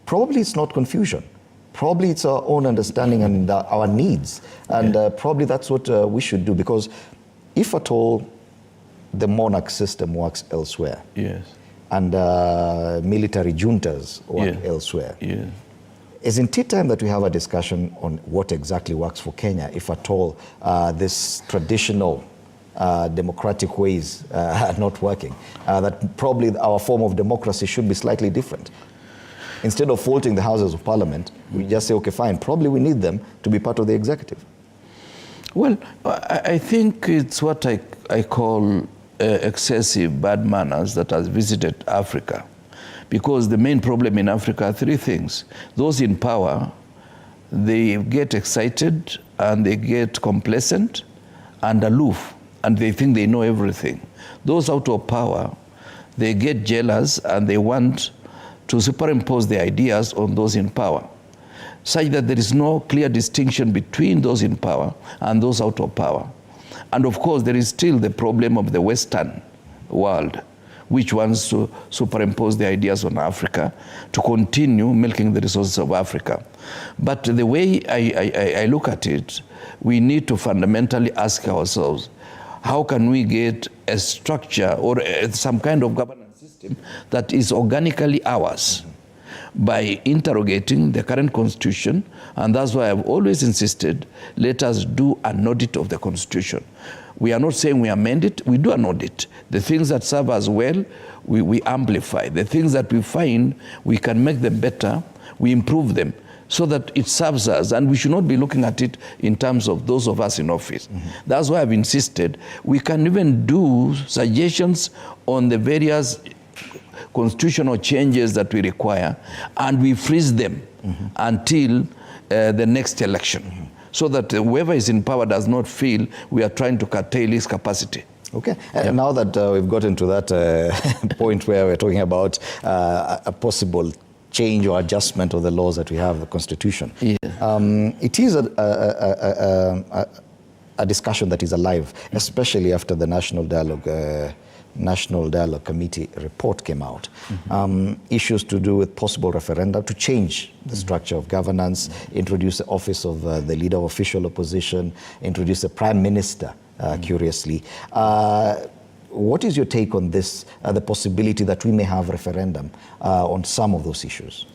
probably it's not confusion. Probably it's our own understanding and our needs. And probably that's what we should do, because if at all the monarch system works elsewhere, yes, and military juntas work elsewhere, yes, isn't it time that we have a discussion on what exactly works for Kenya, if at all this traditional democratic ways are not working? That probably our form of democracy should be slightly different. Instead of faulting the Houses of Parliament, we just say, okay, fine, probably we need them to be part of the executive. Well, I think it's what I call excessive bad manners that has visited Africa. Because the main problem in Africa are three things. Those in power, they get excited and they get complacent and aloof, and they think they know everything. Those out of power, they get jealous and they want to superimpose their ideas on those in power, such that there is no clear distinction between those in power and those out of power. And of course, there is still the problem of the Western world, which wants to superimpose their ideas on Africa to continue milking the resources of Africa. But the way I look at it, we need to fundamentally ask ourselves, how can we get a structure or some kind of governance system that is organically ours? by interrogating the current constitution, and that's why I've always insisted, let us do an audit of the constitution. We are not saying we amend it, we do an audit. The things that serve us well, we amplify. The things that we find we can make them better, we improve them so that it serves us, and we should not be looking at it in terms of those of us in office. That's why I've insisted we can even do suggestions on the various constitutional changes that we require, and we freeze them until the next election, so that whoever is in power does not feel we are trying to curtail his capacity. Okay, and now that we've gotten to that point where we're talking about a possible change or adjustment of the laws that we have, the Constitution, it is a discussion that is alive, especially after the National Dialogue Committee report came out. Issues to do with possible referenda to change the structure of governance, introduce the office of the leader of official opposition, introduce the prime minister, curiously. What is your take on this, the possibility that we may have referendum on some of those issues?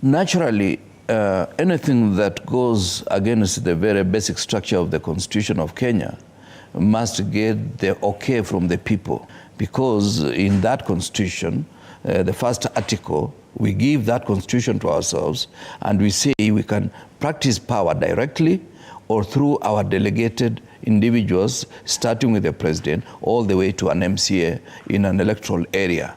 Naturally, anything that goes against the very basic structure of the Constitution of Kenya must get the okay from the people, because in that Constitution, the first article, we give that Constitution to ourselves, and we say we can practice power directly or through our delegated individuals, starting with the president, all the way to an MCA in an electoral area.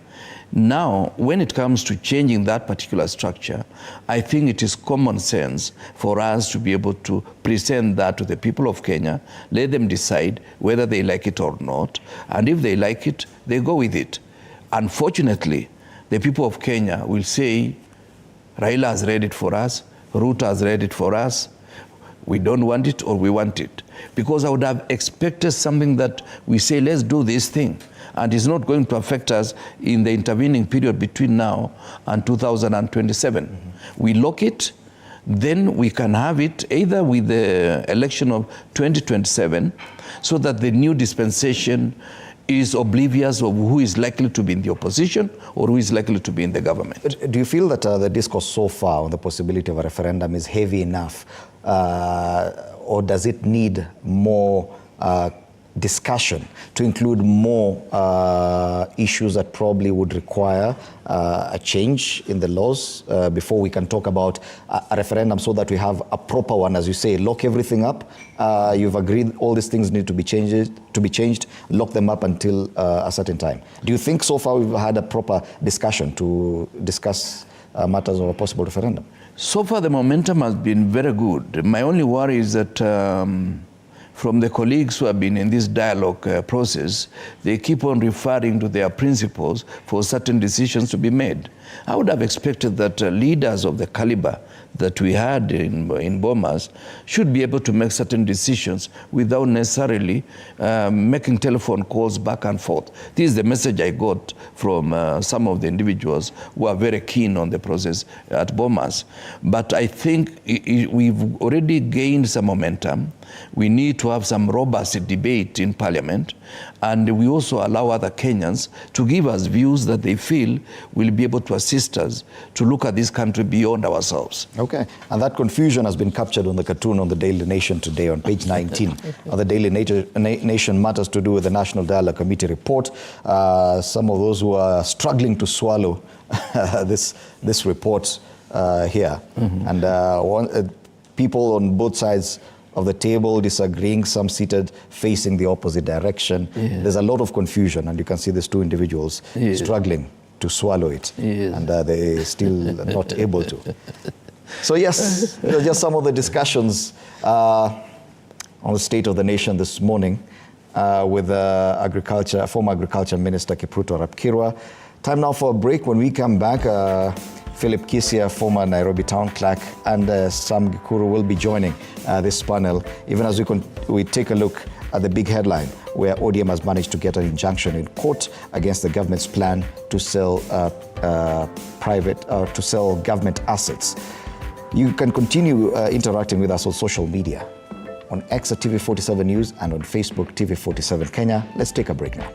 Now, when it comes to changing that particular structure, I think it is common sense for us to be able to present that to the people of Kenya, let them decide whether they like it or not, and if they like it, they go with it. Unfortunately, the people of Kenya will say, Raila has read it for us, Ruto has read it for us, we don't want it or we want it. Because I would have expected something that we say, let's do this thing, and it's not going to affect us in the intervening period between now and 2027. We lock it, then we can have it either with the election of 2027, so that the new dispensation is oblivious of who is likely to be in the opposition or who is likely to be in the government. Do you feel that the discourse so far on the possibility of a referendum is heavy enough, or does it need more discussion to include more issues that probably would require a change in the laws before we can talk about a referendum, so that we have a proper one, as you say, lock everything up? You've agreed all these things need to be changed, lock them up until a certain time. Do you think so far we've had a proper discussion to discuss matters of a possible referendum? So far the momentum has been very good. My only worry is that from the colleagues who have been in this dialogue process, they keep on referring to their principles for certain decisions to be made. I would have expected that leaders of the caliber that we had in Bomas should be able to make certain decisions without necessarily making telephone calls back and forth. This is the message I got from some of the individuals who are very keen on the process at Bomas. But I think we've already gained some momentum. We need to have some robust debate in Parliament, and we also allow other Kenyans to give us views that they feel will be able to assist us to look at this country beyond ourselves. Okay, and that confusion has been captured on the cartoon on the Daily Nation today on page 19. The Daily Nation matters to do with the National Dialogue Committee report. Some of those who are struggling to swallow this report here. And people on both sides of the table disagreeing, some seated facing the opposite direction. There's a lot of confusion, and you can see these two individuals struggling to swallow it, and they're still not able to. So yes, just some of the discussions on the state of the nation this morning with former Agriculture Minister Kipruto Rapkirwa. Time now for a break. When we come back, Philip Kisia, former Nairobi town clerk, and Sam Gikuru will be joining this panel, even as we take a look at the big headline where ODM has managed to get an injunction in court against the government's plan to sell government assets. You can continue interacting with us on social media, on X at TV47 News and on Facebook TV47 Kenya. Let's take a break now.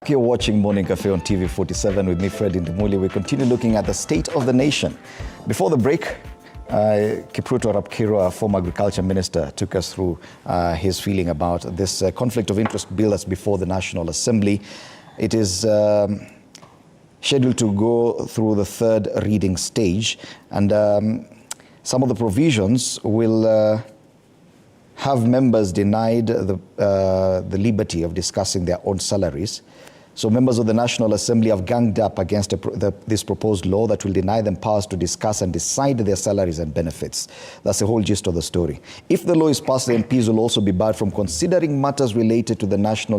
You're watching Morning Cafe on TV 47 with me, Fred Indemuli. We continue looking at the state of the nation. Before the break, Kipruto Rapkirwa, former agriculture minister, took us through his feeling about this conflict of interest bill that's before the National Assembly. It is scheduled to go through the third reading stage, and some of the provisions will have members denied the liberty of discussing their own salaries. So members of the National Assembly have ganged up against this proposed law that will deny them powers to discuss and decide their salaries and benefits. That's the whole gist of the story. If the law is passed, the MPs will also be barred from considering matters related to the National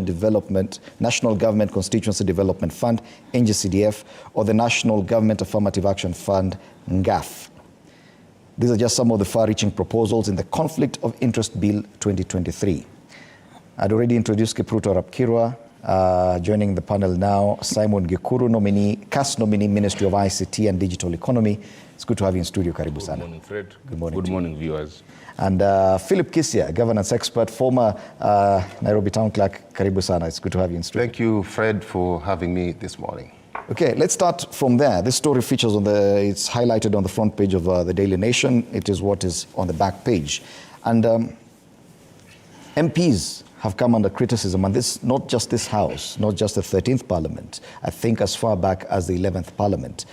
Government Constituency Development Fund, NGCDF, or the National Government Affirmative Action Fund, NGAF. These are just some of the far-reaching proposals in the Conflict of Interest Bill 2023. I'd already introduced Kipruto Rapkirwa. Joining the panel now, Simon Gikuru, CAS nominee, Ministry of ICT and Digital Economy. It's good to have you in studio. Karibu sana. Good morning, Fred. Good morning. Good morning, viewers. And Philip Kisia, governance expert, former Nairobi Town Clerk. Karibu sana. It's good to have you in studio. Thank you, Fred, for having me this morning. Okay, let's start from there. This story features it's highlighted on the front page of the Daily Nation. It is what is on the back page. And MPs have come under criticism, and this not just this House, not just the 13th Parliament, I think as far back as the 11th Parliament,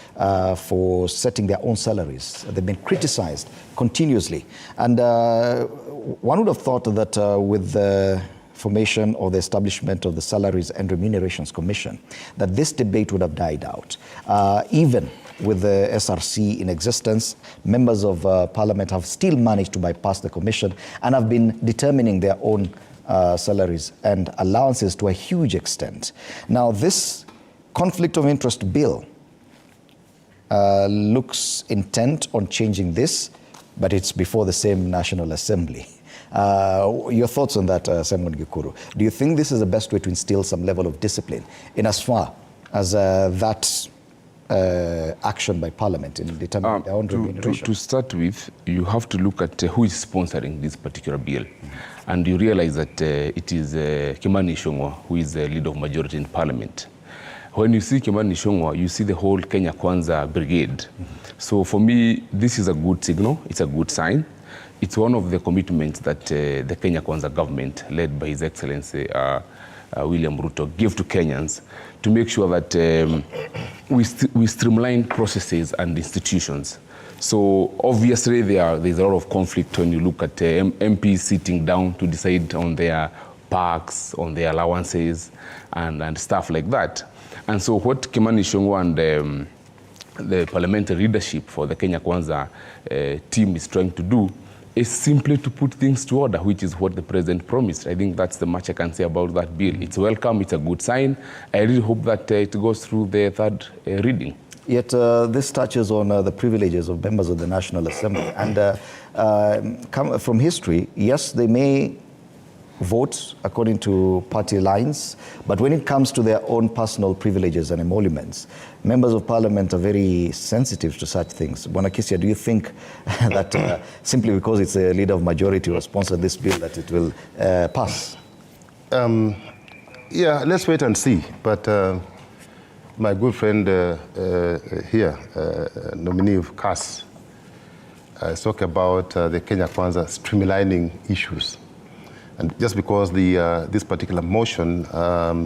for setting their own salaries. They've been criticized continuously. And one would have thought that with the formation or the establishment of the Salaries and Remunerations Commission, that this debate would have died out. Even with the SRC in existence, members of Parliament have still managed to bypass the commission and have been determining their own salaries and allowances to a huge extent. Now, this conflict of interest bill looks intent on changing this, but it's before the same National Assembly. Your thoughts on that, Simon Gikuru? Do you think this is the best way to instill some level of discipline in as far as that action by Parliament in determining their own remuneration? To start with, you have to look at who is sponsoring this particular bill. And you realize that it is Kimani Ichung'wah who is the leader of majority in Parliament. When you see Kimani Ichung'wah, you see the whole Kenya Kwanza brigade. So for me, this is a good signal. It's a good sign. It's one of the commitments that the Kenya Kwanza government, led by His Excellency William Ruto, gave to Kenyans to make sure that we streamline processes and institutions. So obviously there's a lot of conflict when you look at MPs sitting down to decide on their parks, on their allowances, and stuff like that. And so what Kimani Ichung'wah and the parliamentary leadership for the Kenya Kwanza team is trying to do is simply to put things to order, which is what the president promised. I think that's the much I can say about that bill. It's welcome, it's a good sign. I really hope that it goes through the third reading. Yet this touches on the privileges of members of the National Assembly. And from history, yes, they may vote according to party lines, but when it comes to their own personal privileges and emoluments, members of Parliament are very sensitive to such things. Bwana Kisia, do you think that simply because it's a leader of majority who has sponsored this bill that it will pass? Yeah, let's wait and see. But my good friend here, nominee of CAS, spoke about the Kenya Kwanza streamlining issues. And just because this particular motion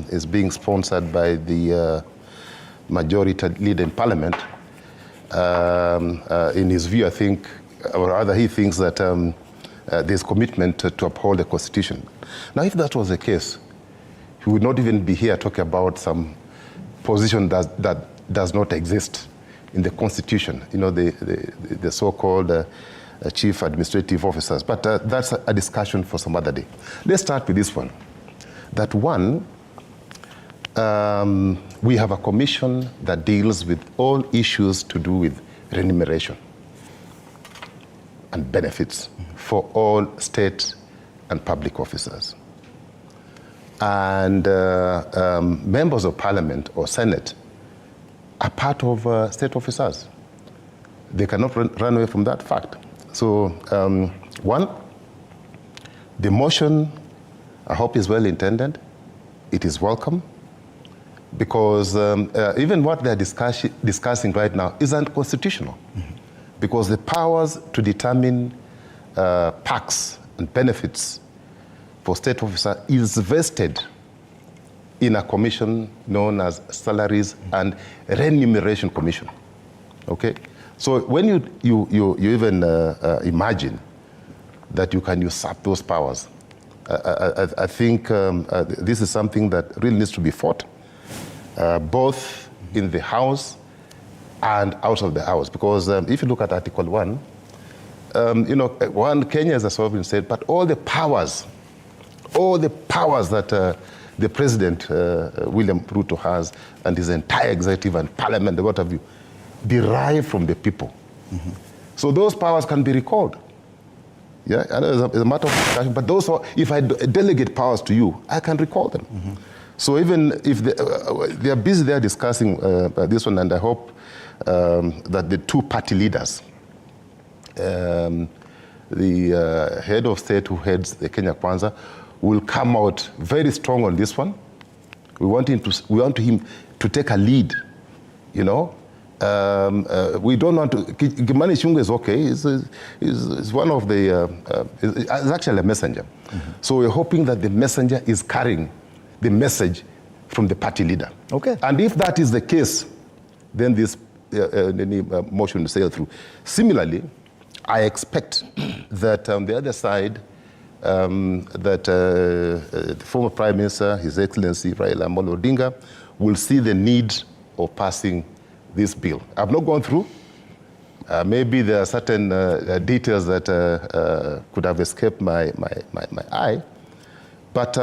is being sponsored by the majority leader in Parliament, in his view, I think, or rather he thinks that there's commitment to uphold the Constitution. Now, if that was the case, he would not even be here talking about some position that does not exist in the Constitution, you know, the so-called chief administrative officers. But that's a discussion for some other day. Let's start with this one. That one, we have a commission that deals with all issues to do with remuneration and benefits for all state and public officers. And members of Parliament or Senate are part of state officers. They cannot run away from that fact. So, one, the motion, I hope, is well intended. It is welcome. because even what they're discussing right now is unconstitutional. Because the powers to determine perks and benefits for state officers is vested in a commission known as Salaries and Remuneration Commission. Okay? So when you even imagine that you can usurp those powers, I think this is something that really needs to be fought, both in the House and out of the House. Because if you look at Article 1, Kenya is a sovereign state, but all the powers that the President, William Ruto, has, and his entire executive and parliament, and what have you, derive from the people. So those powers can be recalled. Yeah, I know it's a matter of discussion, but those are, if I delegate powers to you, I can recall them. So even if they are busy there discussing this one, and I hope that the two party leaders, the head of state who heads the Kenya Kwanza, will come out very strong on this one. We want him to take a lead, you know. We don't want to. Kimani Ichung'wah is okay. Is one of the. Is actually a messenger. So we're hoping that the messenger is carrying the message from the party leader. Okay. And if that is the case, then this motion will sail through. Similarly, I expect that on the other side, that the former Prime Minister, His Excellency Raila Amolo Odinga, will see the need of passing this bill. I've not gone through. Maybe there are certain details that could have escaped my eye. But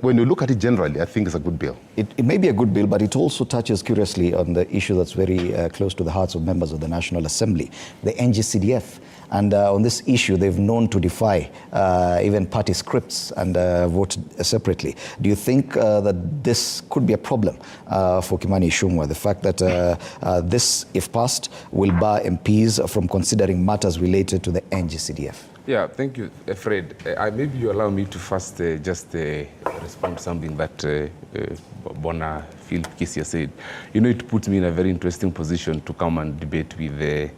when you look at it generally, I think it's a good bill. It may be a good bill, but it also touches curiously on the issue that's very close to the hearts of members of the National Assembly, the NGCDF. And on this issue, they've known to defy even party scripts and vote separately. Do you think that this could be a problem for Kimani Ichung'wah, the fact that this, if passed, will bar MPs from considering matters related to the NGCDF? Yeah, thank you, Fred. Maybe you allow me to first just respond to something that Bona Philip Kisia said. You know, it puts me in a very interesting position to come and debate with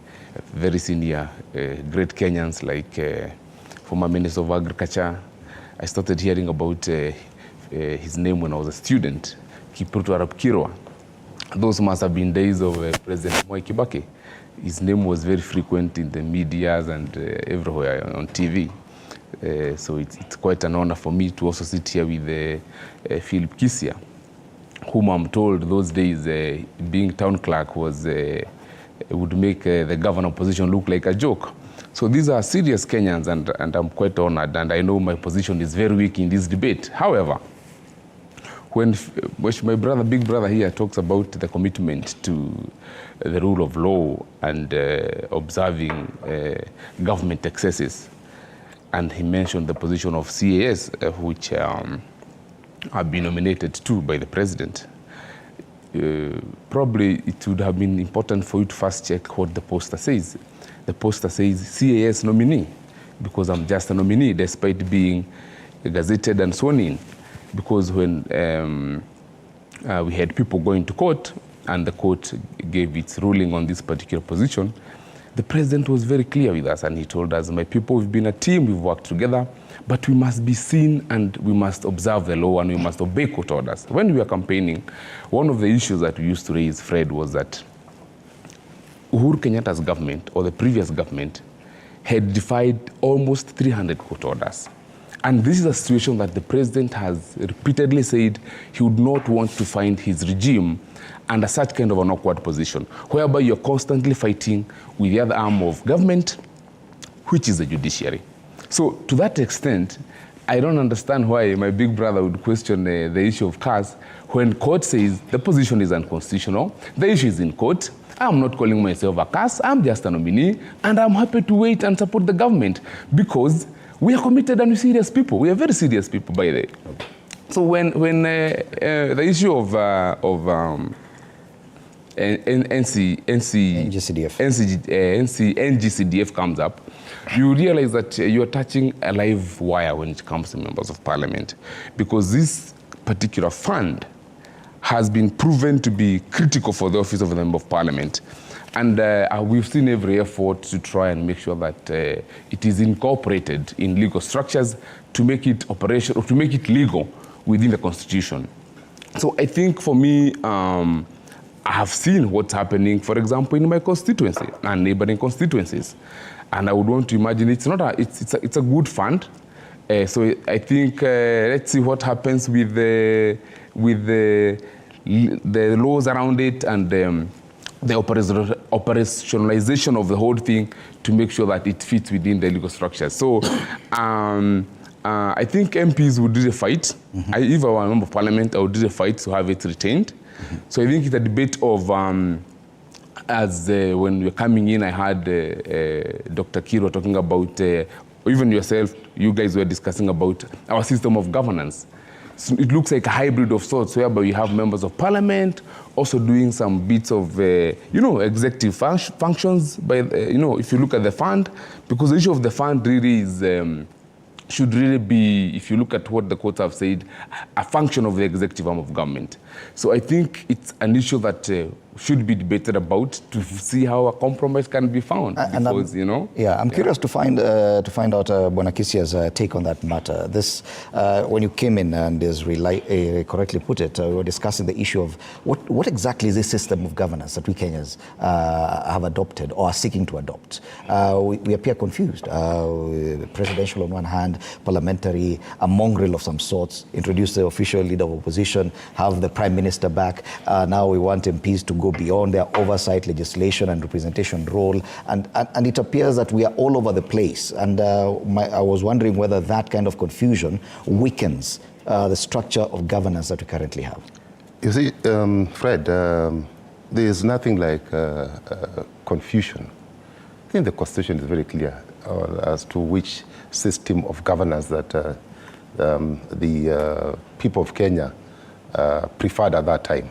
very senior, great Kenyans like former Minister of Agriculture. I started hearing about his name when I was a student, Kipruto Arap Kirwa. Those must have been days of President Mwai Kibaki. His name was very frequent in the medias and everywhere on TV. So it's quite an honor for me to also sit here with Philip Kisia, whom I'm told those days being town clerk would make the governor position look like a joke. So these are serious Kenyans, and I'm quite honored, and I know my position is very weak in this debate. However, when my brother, big brother here, talks about the commitment to the rule of law and observing government excesses, and he mentioned the position of CAS, which have been nominated too by the president, probably it would have been important for you to first check what the poster says. The poster says CAS nominee, because I'm just a nominee despite being gazetted and sworn in. Because when we had people going to court and the court gave its ruling on this particular position, the president was very clear with us, and he told us, my people, we've been a team, we've worked together, but we must be seen and we must observe the law and we must obey court orders. When we were campaigning, one of the issues that we used to raise, Fred, was that Uhuru Kenyatta's government, or the previous government, had defied almost 300 court orders. And this is a situation that the president has repeatedly said he would not want to find his regime under such kind of an awkward position, whereby you're constantly fighting with the other arm of government, which is the judiciary. So to that extent, I don't understand why my big brother would question the issue of cars when court says the position is unconstitutional, the issue is in court. I'm not calling myself a CAS, I'm just a nominee, and I'm happy to wait and support the government because we are committed and we're serious people. We are very serious people, by the way. So when the issue of NGCDF comes up, you realize that you are touching a live wire when it comes to members of parliament, because this particular fund has been proven to be critical for the office of the Member of Parliament. And we've seen every effort to try and make sure that it is incorporated in legal structures to make it operational, or to make it legal within the Constitution. So I think for me, I have seen what's happening, for example, in my constituency and neighboring constituencies. And I would want to imagine it's a good fund. So I think let's see what happens with the laws around it and the operationalization of the whole thing to make sure that it fits within the legal structure. So I think MPs would do the fight. If I were a member of parliament, I would do the fight to have it retained. So I think it's a debate of, when we were coming in, I heard Dr. Kiro talking about, even yourself, you guys were discussing about our system of governance. So it looks like a hybrid of sorts, whereby you have members of parliament also doing some bits of, executive functions. If you look at the fund, because the issue of the fund really is, should really be, if you look at what the courts have said, a function of the executive arm of government. So I think it's an issue that should be debated about to see how a compromise can be found. Because, I'm curious to find out Bonakisia's take on that matter. This, when you came in, and as correctly put it, we were discussing the issue of what exactly is this system of governance that we Kenyans have adopted or are seeking to adopt. We appear confused. Presidential on one hand, parliamentary, a mongrel of some sorts, introduce the official leader of opposition, have the prime minister back. Now we want MPs to go beyond their oversight, legislation and representation role, and it appears that we are all over the place. And I was wondering whether that kind of confusion weakens the structure of governance that we currently have. You see, Fred, there is nothing like confusion. I think the Constitution is very clear as to which system of governance that the people of Kenya preferred at that time.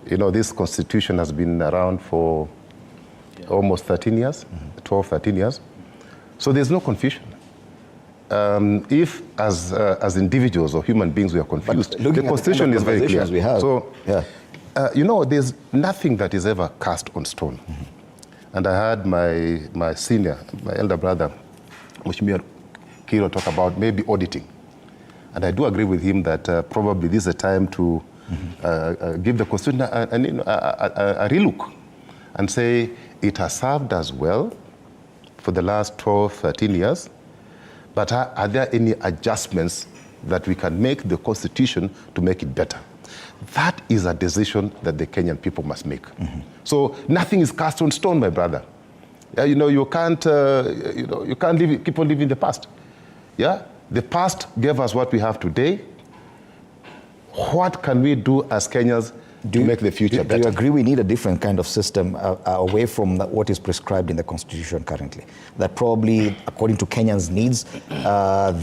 This Constitution has been around for almost 13 years, 12, 13 years. So there's no confusion. If as individuals or human beings we are confused, the Constitution is very clear. We have. So, there's nothing that is ever cast on stone. And I heard my senior, my elder brother, Mheshimiwa Kiro, talk about maybe auditing. And I do agree with him that probably this is a time to give the Constitution a relook and say it has served us well for the last 12, 13 years, but are there any adjustments that we can make the Constitution to make it better? That is a decision that the Kenyan people must make. So nothing is cast on stone, my brother. You can't keep on living the past. The past gave us what we have today. What can we do as Kenyans to make the future better? Do you agree we need a different kind of system away from what is prescribed in the Constitution currently? That probably, according to Kenyans' needs,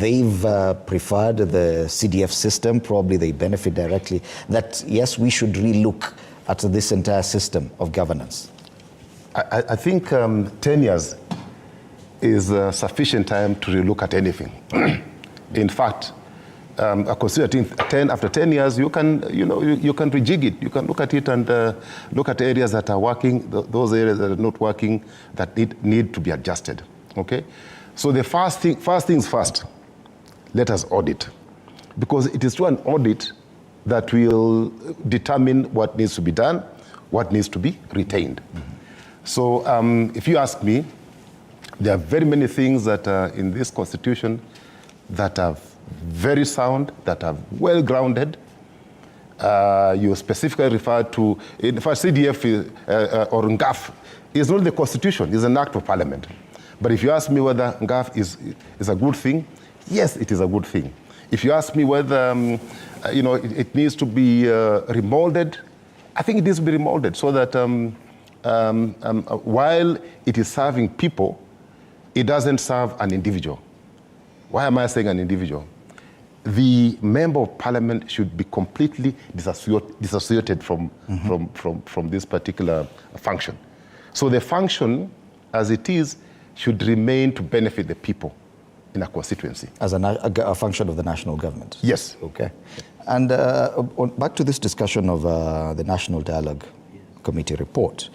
they've preferred the CDF system, probably they benefit directly. That, yes, we should relook at this entire system of governance. I think 10 years is sufficient time to relook at anything. In fact, after 10 years, you can rejig it. You can look at it and look at areas that are working, those areas that are not working, that need to be adjusted. Okay, so the first things first. Let us audit, because it is through an audit that will determine what needs to be done, what needs to be retained. So, if you ask me, there are very many things that are in this Constitution that are very sound, that are well grounded. You specifically referred to, in fact, CDF or NGAF is not the Constitution, it's an act of Parliament. But if you ask me whether NGAF is a good thing, yes, it is a good thing. If you ask me whether it needs to be remolded, I think it needs to be remolded so that while it is serving people, it doesn't serve an individual. Why am I saying an individual? The member of parliament should be completely dissociated from this particular function. So the function, as it is, should remain to benefit the people. in a constituency. As a function of the national government? Yes. Okay. And back to this discussion of the National Dialogue Committee report.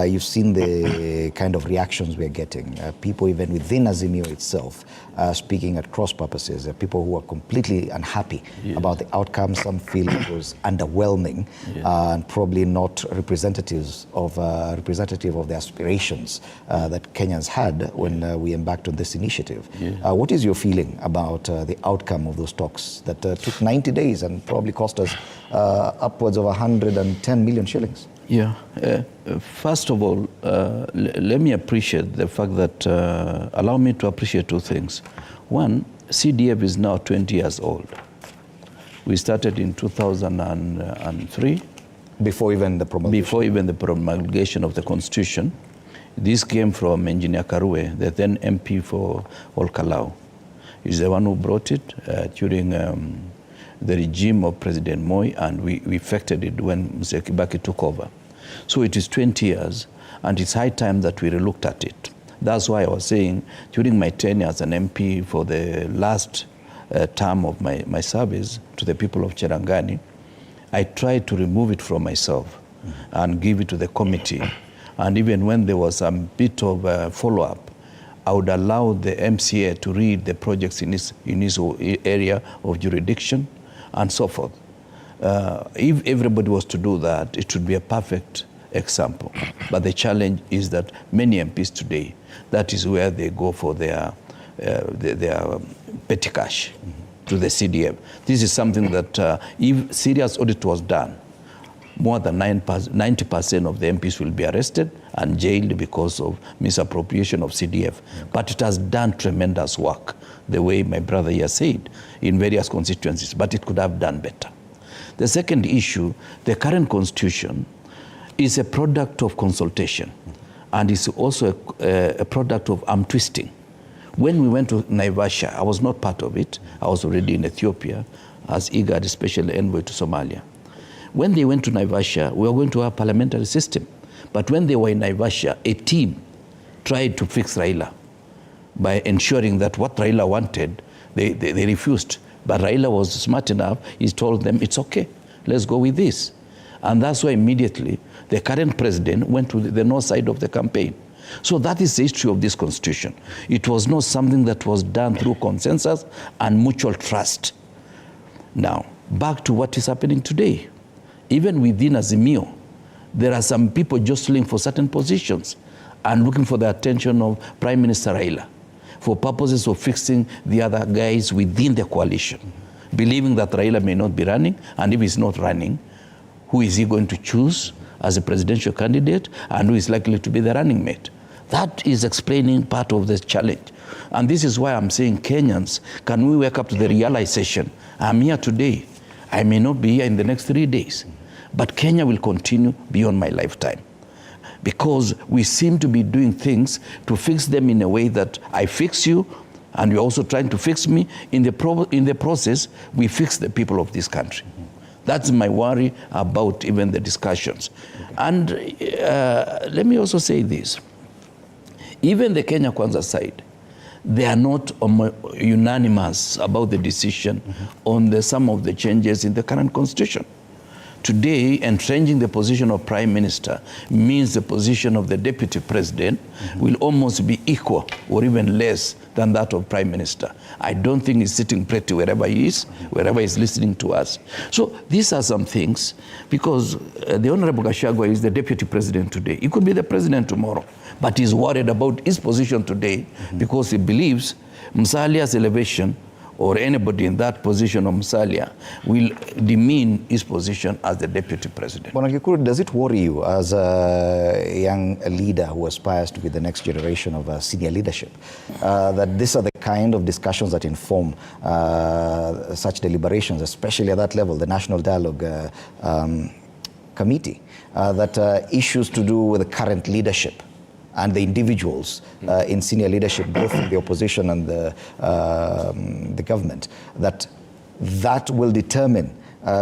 You've seen the kind of reactions we're getting. People even within Azimio itself speaking at cross purposes. People who are completely unhappy about the outcome. Some feel it was underwhelming and probably not representative of the aspirations that Kenyans had when we embarked on this initiative. What is your feeling about the outcome of those talks that took 90 days and probably cost us upwards of 110 million shillings? Yeah. First of all, let me appreciate the fact that, allow me to appreciate two things. One, CDF is now 20 years old. We started in 2003. Before even the promulgation? Before even the promulgation of the Constitution. This came from Engineer Karue, the then MP for Olkalau. He's the one who brought it during the regime of President Moi, and we effected it when Mr. Kibaki took over. So it is 20 years, and it's high time that we relooked at it. That's why I was saying, during my tenure as an MP for the last term of my service to the people of Cherangani, I tried to remove it from myself and give it to the committee. And even when there was a bit of follow-up, I would allow the MCA to read the projects in his area of jurisdiction and so forth. If everybody was to do that, it would be a perfect example. But the challenge is that many MPs today, that is where they go for their petty cash to the CDF. This is something that if serious audit was done, more than 90% of the MPs will be arrested and jailed because of misappropriation of CDF. But it has done tremendous work, the way my brother here said, in various constituencies, but it could have done better. The second issue, the current constitution is a product of consultation, and it's also a product of arm twisting. When we went to Naivasha, I was not part of it. I was already in Ethiopia as IGAD special envoy to Somalia. When they went to Naivasha, we were going to have a parliamentary system. But when they were in Naivasha, a team tried to fix Raila by ensuring that what Raila wanted, they refused. But Raila was smart enough, he told them, it's okay, let's go with this. And that's why immediately the current president went to the north side of the campaign. So that is the history of this constitution. It was not something that was done through consensus and mutual trust. Now, back to what is happening today. Even within Azimio, there are some people jostling for certain positions and looking for the attention of Prime Minister Raila for purposes of fixing the other guys within the coalition, believing that Raila may not be running, and if he's not running, who is he going to choose as a presidential candidate and who is likely to be the running mate? That is explaining part of the challenge. And this is why I'm saying, Kenyans, can we wake up to the realization, I'm here today, I may not be here in the next 3 days, but Kenya will continue beyond my lifetime. Because we seem to be doing things to fix them in a way that I fix you, and you're also trying to fix me. In the process, we fix the people of this country. That's my worry about even the discussions. And let me also say this. Even the Kenya Kwanza side, they are not unanimous about the decision on some of the changes in the current constitution. Today, entrenching the position of Prime Minister means the position of the Deputy President will almost be equal or even less than that of Prime Minister. I don't think he's sitting pretty wherever he is, wherever he's listening to us. So these are some things, because the Honorable Gachagua is the Deputy President today. He could be the President tomorrow, but he's worried about his position today because he believes Musalia's elevation or anybody in that position of Musalia will demean his position as the Deputy President. Bwana Gikuru, does it worry you as a young leader who aspires to be the next generation of senior leadership, that these are the kind of discussions that inform such deliberations, especially at that level, the National Dialogue Committee, that issues to do with the current leadership and the individuals in senior leadership, both in the opposition and the government, that will determine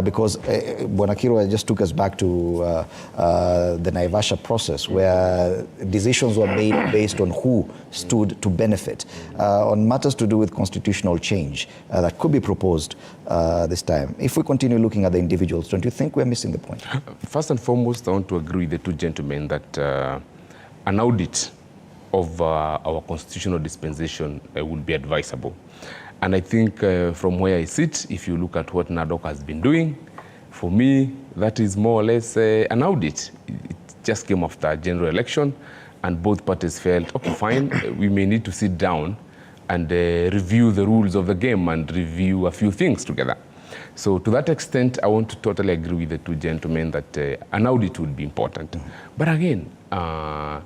Because Bwana Kirwa just took us back to the Naivasha process, where decisions were made based on who stood to benefit. On matters to do with constitutional change that could be proposed this time, if we continue looking at the individuals, don't you think we're missing the point? First and foremost, I want to agree with the two gentlemen that an audit of our constitutional dispensation would be advisable. And I think from where I sit, if you look at what NADOC has been doing, for me, that is more or less an audit. It just came after a general election, and both parties felt, okay, fine, we may need to sit down and review the rules of the game and review a few things together. So to that extent, I want to totally agree with the two gentlemen that an audit would be important. But again, how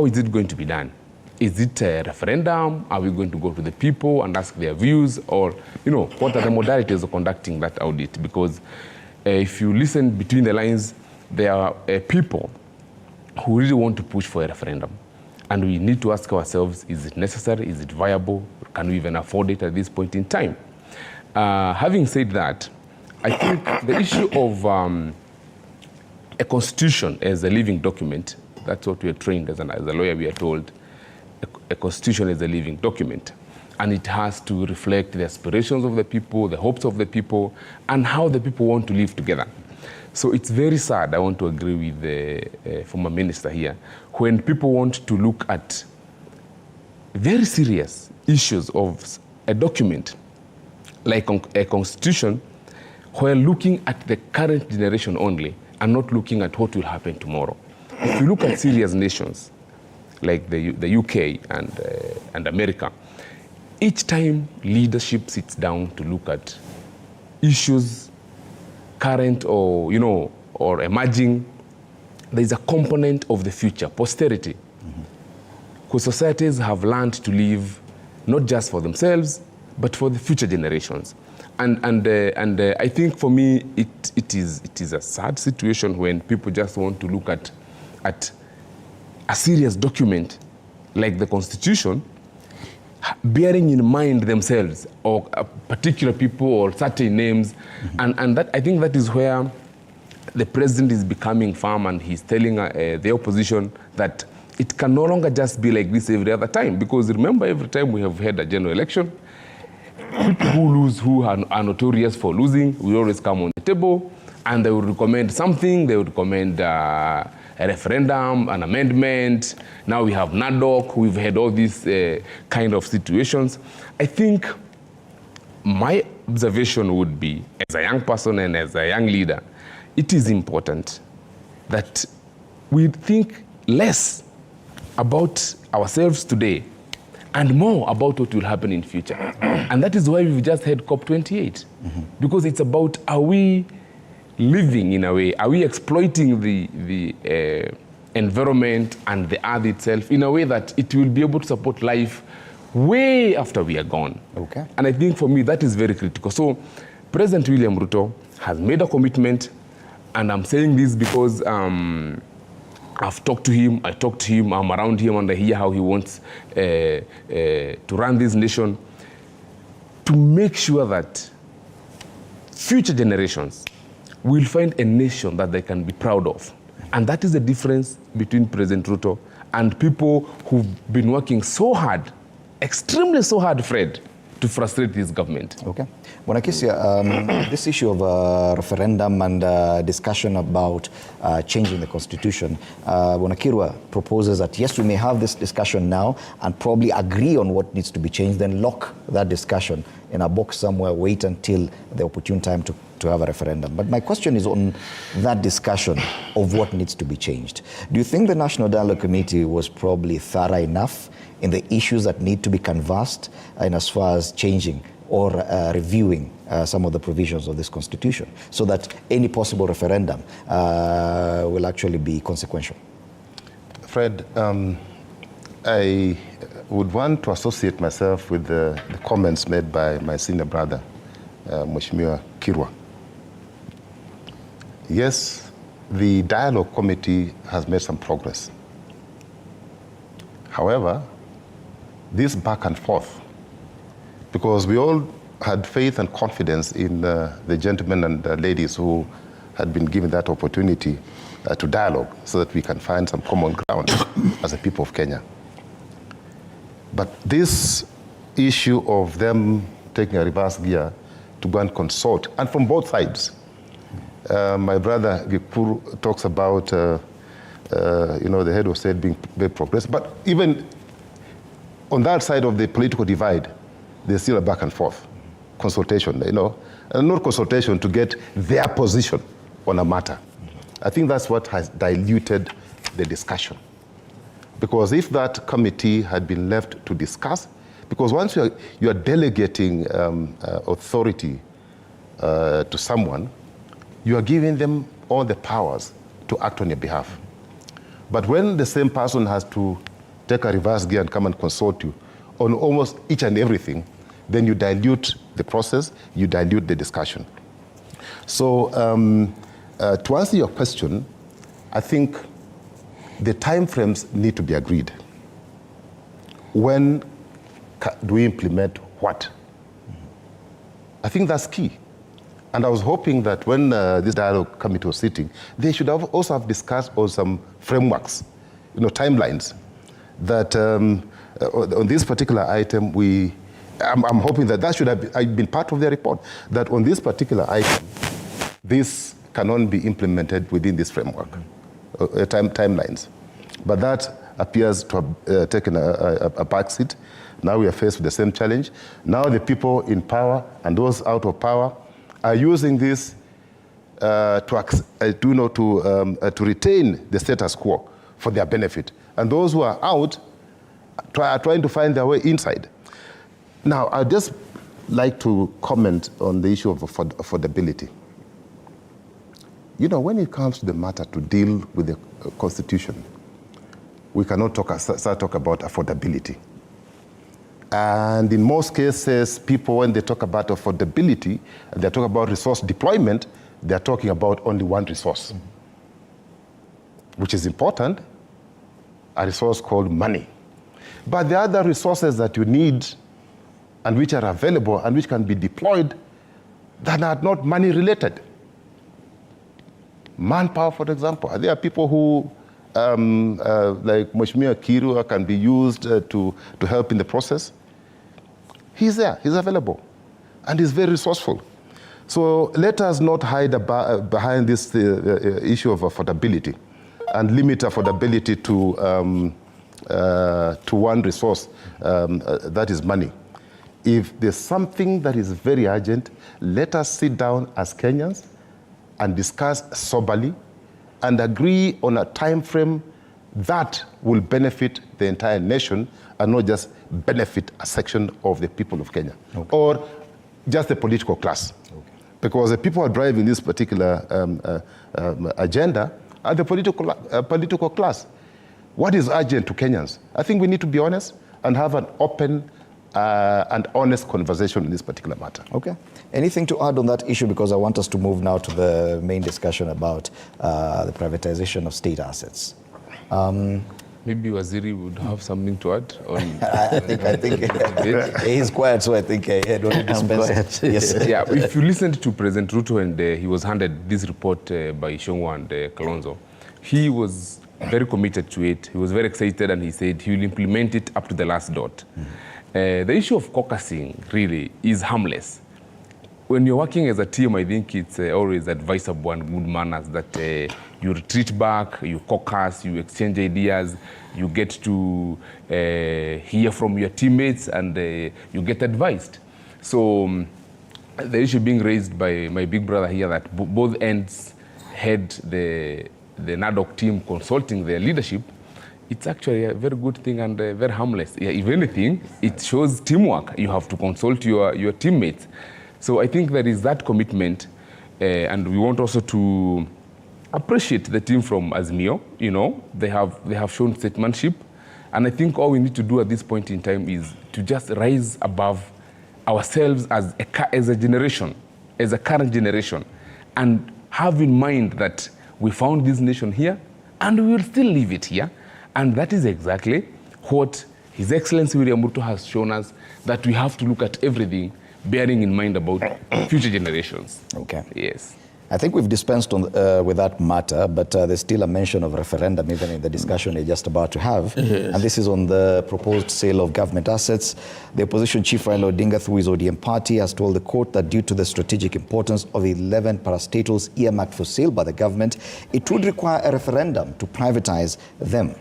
is it going to be done? Is it a referendum? Are we going to go to the people and ask their views? Or, what are the modalities of conducting that audit? Because if you listen between the lines, there are people who really want to push for a referendum. And we need to ask ourselves, is it necessary? Is it viable? Can we even afford it at this point in time? Having said that, I think the issue of a constitution as a living document, that's what we are trained as a lawyer, we are told, a constitution is a living document, and it has to reflect the aspirations of the people, the hopes of the people, and how the people want to live together. So it's very sad, I want to agree with the former minister here, when people want to look at very serious issues of a document like a constitution, while looking at the current generation only and not looking at what will happen tomorrow. If you look at serious nations, like the UK and America, each time leadership sits down to look at issues current or or emerging, there is a component of the future, posterity. Because societies have learned to live not just for themselves, but for the future generations. And I think for me, it is a sad situation when people just want to look at a serious document like the Constitution, bearing in mind themselves or particular people or certain names. And that, I think that is where the president is becoming firm, and he's telling the opposition that it can no longer just be like this every other time. Because remember, every time we have had a general election, people who lose, who are notorious for losing, will always come on the table, and they will recommend something. They would recommend a referendum, an amendment. Now we have NADOC. We've had all these kind of situations. I think my observation would be, as a young person and as a young leader, it is important that we think less about ourselves today and more about what will happen in future. And that is why we've just had COP28. Because it's about, are we living in a way, are we exploiting the environment and the earth itself in a way that it will be able to support life way after we are gone. Okay. And I think for me that is very critical. So President William Ruto has made a commitment, and I'm saying this because I've talked to him, I'm around him, and I hear how he wants to run this nation, to make sure that future generations will find a nation that they can be proud of. And that is the difference between President Ruto and people who've been working so hard, extremely so hard, Fred, to frustrate this government. Okay. Bwana Kisia, this issue of referendum and discussion about changing the constitution, Bwana Kirwa proposes that yes, we may have this discussion now and probably agree on what needs to be changed, then lock that discussion in a box somewhere, wait until the opportune time to have a referendum. But my question is on that discussion of what needs to be changed. Do you think the National Dialogue Committee was probably thorough enough in the issues that need to be canvassed in as far as changing or reviewing some of the provisions of this constitution, so that any possible referendum will actually be consequential? Fred, I would want to associate myself with the comments made by my senior brother, Mheshimiwa Kirwa. Yes, the dialogue committee has made some progress. However, this back and forth, because we all had faith and confidence in the gentlemen and ladies who had been given that opportunity to dialogue so that we can find some common ground as a people of Kenya. But this issue of them taking a reverse gear to go and consult, and from both sides, my brother Gikuru talks about the head of state being very progressive, but even on that side of the political divide, there's still a back and forth consultation, and not consultation to get their position on a matter. I think that's what has diluted the discussion. Because if that committee had been left to discuss, because once you are delegating authority to someone, you are giving them all the powers to act on your behalf. But when the same person has to take a reverse gear and come and consult you on almost each and everything, then you dilute the process, you dilute the discussion. So to answer your question, I think the time frames need to be agreed. When do we implement what? I think that's key. And I was hoping that when this dialogue committee was sitting, they should also have discussed on some frameworks, timelines, that on this particular item, I'm hoping that should have been part of their report, that on this particular item, this cannot be implemented within this framework, timelines. But that appears to have taken a backseat. Now we are faced with the same challenge. Now the people in power and those out of power are using this to retain the status quo for their benefit. And those who are out are trying to find their way inside. Now, I'd just like to comment on the issue of affordability. When it comes to the matter to deal with the Constitution, we cannot start talk about affordability. And in most cases, people, when they talk about affordability, and they talk about resource deployment, they're talking about only one resource, which is important, a resource called money. But the other resources that you need and which are available and which can be deployed that are not money related. Manpower, for example. There are people who, like Mheshimiwa Kiru, can be used to help in the process. He's there, he's available, and he's very resourceful. So let us not hide behind this issue of affordability and limit affordability to one resource, that is money. If there's something that is very urgent, let us sit down as Kenyans and discuss soberly and agree on a time frame that will benefit the entire nation and not just benefit a section of the people of Kenya, or just the political class. Because the people who are driving this particular agenda are the political class. What is urgent to Kenyans? I think we need to be honest and have an open and honest conversation in this particular matter. Okay. Anything to add on that issue? Because I want us to move now to the main discussion about the privatization of state assets. Maybe Waziri would have something to add on. I think he's quiet, so I think I don't dispense. Yes. Yeah, if you listened to President Ruto and he was handed this report by Shongwa and Kalonzo, he was very committed to it. He was very excited, and he said he will implement it up to the last dot. The issue of caucusing really is harmless. When you're working as a team, I think it's always advisable and good manners that you retreat back, you caucus, you exchange ideas, you get to hear from your teammates, and you get advised. So the issue being raised by my big brother here that both ends had the NADOC team consulting their leadership, it's actually a very good thing and very harmless. Yeah, if anything, it shows teamwork. You have to consult your teammates. So I think there is that commitment, and we want also to appreciate the team from Azimio. They have shown statesmanship, and I think all we need to do at this point in time is to just rise above ourselves as a generation, as a current generation, and have in mind that we found this nation here, and we will still leave it here. And that is exactly what His Excellency William Ruto has shown us, that we have to look at everything bearing in mind about future generations. Okay. Yes. I think we've dispensed on, with that matter, but there's still a mention of referendum even in the discussion you're just about to have. Yes. And this is on the proposed sale of government assets. The opposition chief Raila Odinga, through his ODM party, has told the court that due to the strategic importance of 11 parastatals earmarked for sale by the government, it would require a referendum to privatize them.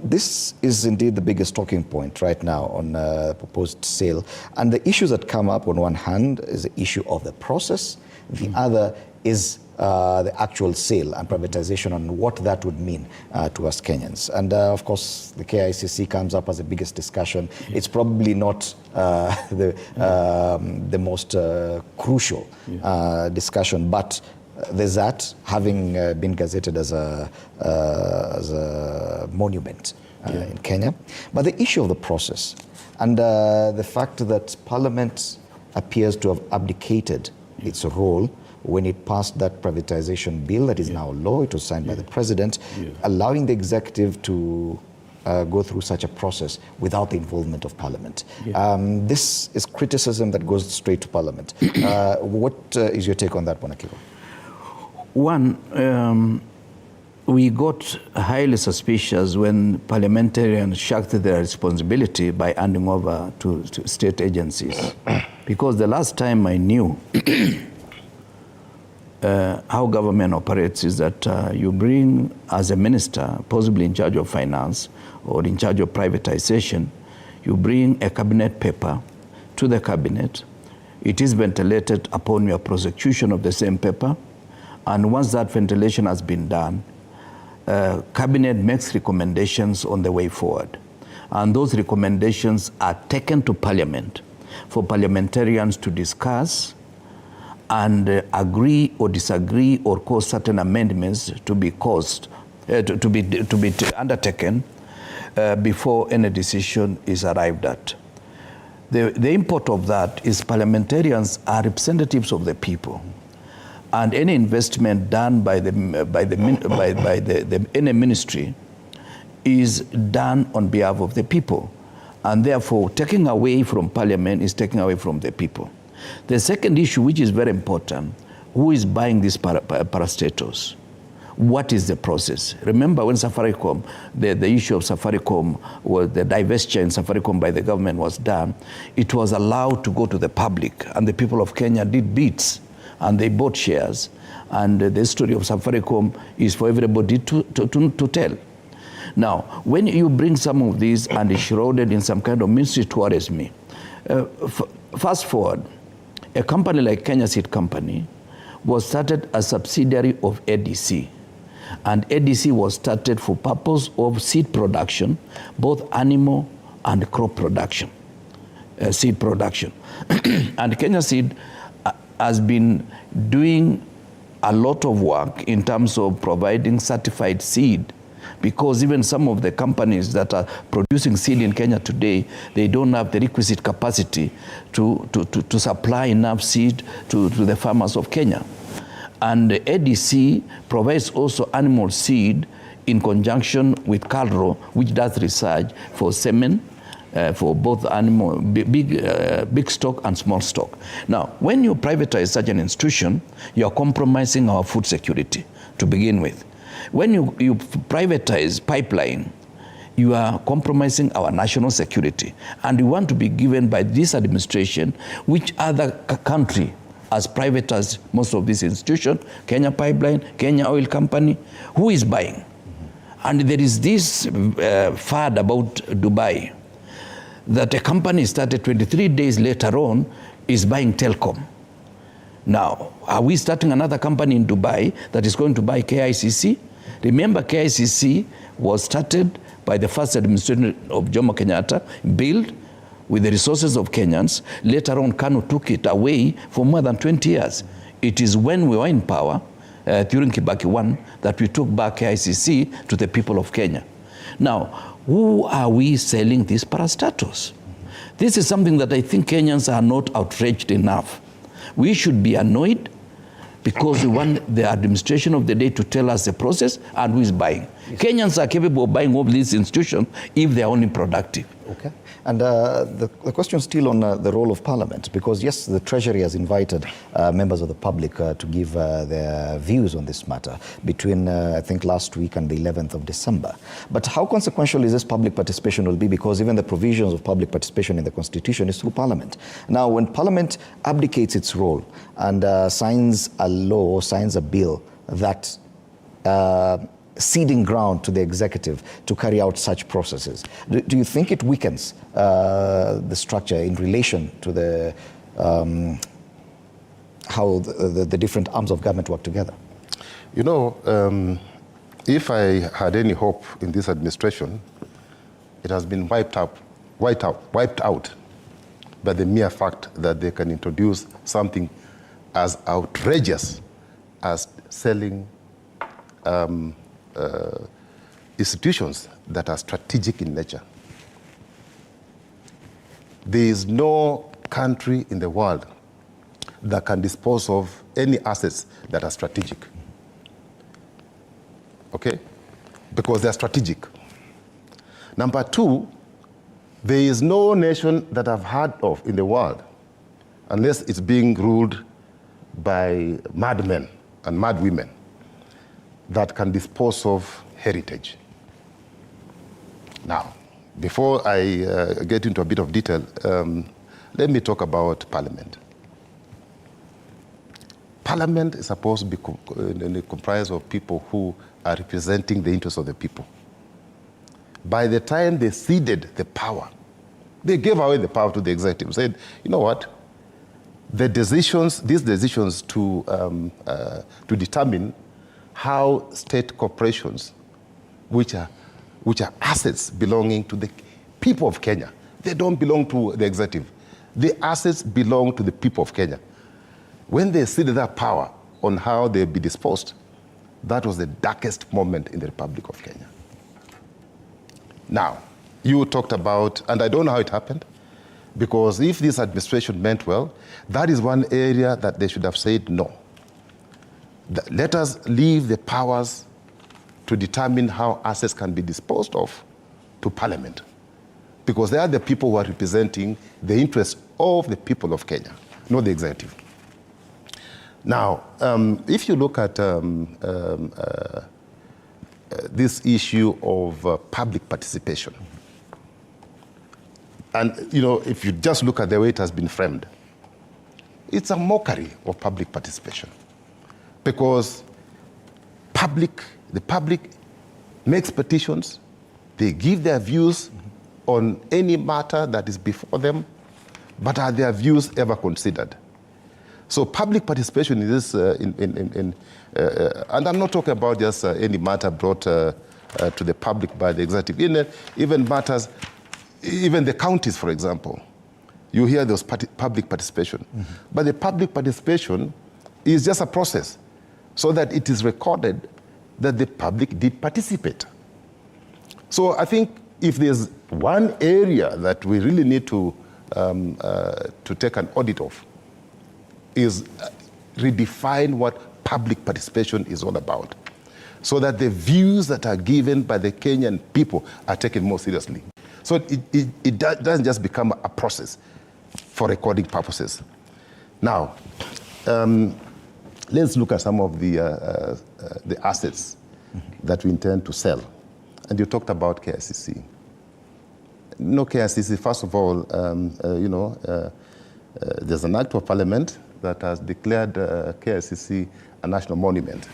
This is indeed the biggest talking point right now on proposed sale. And the issues that come up on one hand is the issue of the process. The other is the actual sale and privatization and what that would mean to us Kenyans. And of course, the KICC comes up as the biggest discussion. It's probably not the most crucial discussion, but there's that, having been gazetted as a monument in Kenya. But the issue of the process and the fact that Parliament appears to have abdicated its role when it passed that privatization bill that is now law. It was signed by the president, allowing the executive to go through such a process without the involvement of Parliament. This is criticism that goes straight to Parliament. What is your take on that, Bonakiko? One, we got highly suspicious when parliamentarians shirked their responsibility by handing over to state agencies. Because the last time I knew how government operates is that you bring, as a minister, possibly in charge of finance or in charge of privatization, you bring a cabinet paper to the cabinet. It is ventilated upon your prosecution of the same paper. And once that ventilation has been done, cabinet makes recommendations on the way forward. And those recommendations are taken to Parliament for parliamentarians to discuss and agree or disagree or cause certain amendments to be undertaken before any decision is arrived at. The import of that is parliamentarians are representatives of the people, and any investment done by any ministry is done on behalf of the people, and therefore taking away from Parliament is taking away from the people. The second issue, which is very important, who is buying these parastatals? What is the process? Remember when Safaricom, the issue of Safaricom, was the divestiture in Safaricom by the government was done, it was allowed to go to the public, and the people of Kenya did bids, and they bought shares. And the story of Safaricom is for everybody to tell. Now, when you bring some of these and it's shrouded in some kind of mystery, it worries me. Fast forward, a company like Kenya Seed Company was started as a subsidiary of ADC. And ADC was started for purpose of seed production, both animal and crop production, seed production. And Kenya Seed has been doing a lot of work in terms of providing certified seed, because even some of the companies that are producing seed in Kenya today, they don't have the requisite capacity to supply enough seed to the farmers of Kenya. And the ADC provides also animal seed in conjunction with Calro, which does research for semen, for both animal, big stock and small stock. Now, when you privatize such an institution, you are compromising our food security to begin with. When you privatize pipeline, you are compromising our national security. And we want to be given by this administration, which other country has privatized most of these institutions, Kenya Pipeline, Kenya Oil Company, who is buying? And there is this fad about Dubai, that a company started 23 days later on is buying Telcom. Now, are we starting another company in Dubai that is going to buy KICC? Remember, KICC was started by the first administration of Jomo Kenyatta, built with the resources of Kenyans. Later on, Kanu took it away for more than 20 years. It is when we were in power, during Kibaki 1, that we took back KICC to the people of Kenya. Now, who are we selling these parastatals? This is something that I think Kenyans are not outraged enough. We should be annoyed because we want the administration of the day to tell us the process and who is buying. Kenyans are capable of buying up these institutions if they are only productive. Okay. And the question still on the role of Parliament, because yes, the Treasury has invited members of the public to give their views on this matter between, I think, last week and the 11th of December. But how consequential is this public participation will be, because even the provisions of public participation in the Constitution is through Parliament. Now, when Parliament abdicates its role and signs a law, signs a bill that ceding ground to the executive to carry out such processes, do you think it weakens the structure in relation to the how the different arms of government work together? You know, if I had any hope in this administration, it has been wiped out by the mere fact that they can introduce something as outrageous as selling institutions that are strategic in nature. There is no country in the world that can dispose of any assets that are strategic. Okay? Because they are strategic. Number two, there is no nation that I've heard of in the world, unless it's being ruled by madmen and madwomen, that can dispose of heritage. Now, before I get into a bit of detail, let me talk about Parliament. Parliament is supposed to be comprised of people who are representing the interests of the people. By the time they ceded the power, they gave away the power to the executive, said, you know what, these decisions to determine how state corporations, which are assets belonging to the people of Kenya, they don't belong to the executive. The assets belong to the people of Kenya. When they ceded that power on how they'll be disposed, that was the darkest moment in the Republic of Kenya. Now, you talked about, and I don't know how it happened, because if this administration meant well, that is one area that they should have said no. Let us leave the powers to determine how assets can be disposed of to Parliament, because they are the people who are representing the interests of the people of Kenya, not the executive. Now, if you look at this issue of public participation, and you know, if you just look at the way it has been framed, it's a mockery of public participation, because the public makes petitions, they give their views on any matter that is before them, but are their views ever considered? So public participation in this, and I'm not talking about just any matter brought to the public by the executive, even matters, even the counties, for example, you hear those public participation. But the public participation is just a process so that it is recorded that the public did participate. So I think if there's one area that we really need to take an audit of, is redefine what public participation is all about, so that the views that are given by the Kenyan people are taken more seriously. So it doesn't just become a process for recording purposes. Now, let's look at some of the assets that we intend to sell. And you talked about KICC. No, KICC, first of all, there's an act of parliament that has declared KICC a national monument.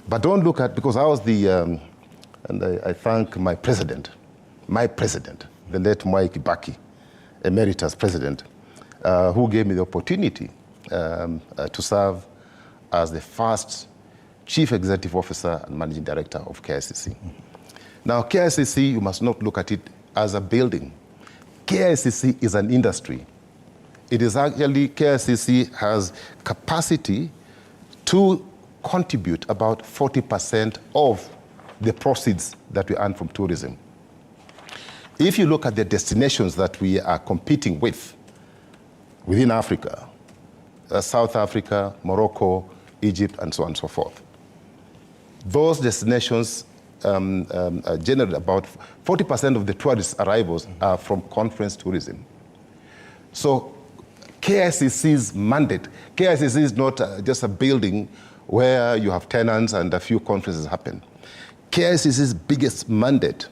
But don't look at, because I was and I thank my president, the late Mwai Kibaki, emeritus president, who gave me the opportunity to serve as the first chief executive officer and managing director of KICC. Now, KICC, you must not look at it as a building. KICC is an industry. It is actually, KICC has capacity to contribute about 40% of the proceeds that we earn from tourism. If you look at the destinations that we are competing with within Africa, South Africa, Morocco, Egypt, and so on and so forth, those destinations generally about 40% of the tourist arrivals are from conference tourism. So KICC's mandate, KICC is not just a building where you have tenants and a few conferences happen. KICC's biggest mandate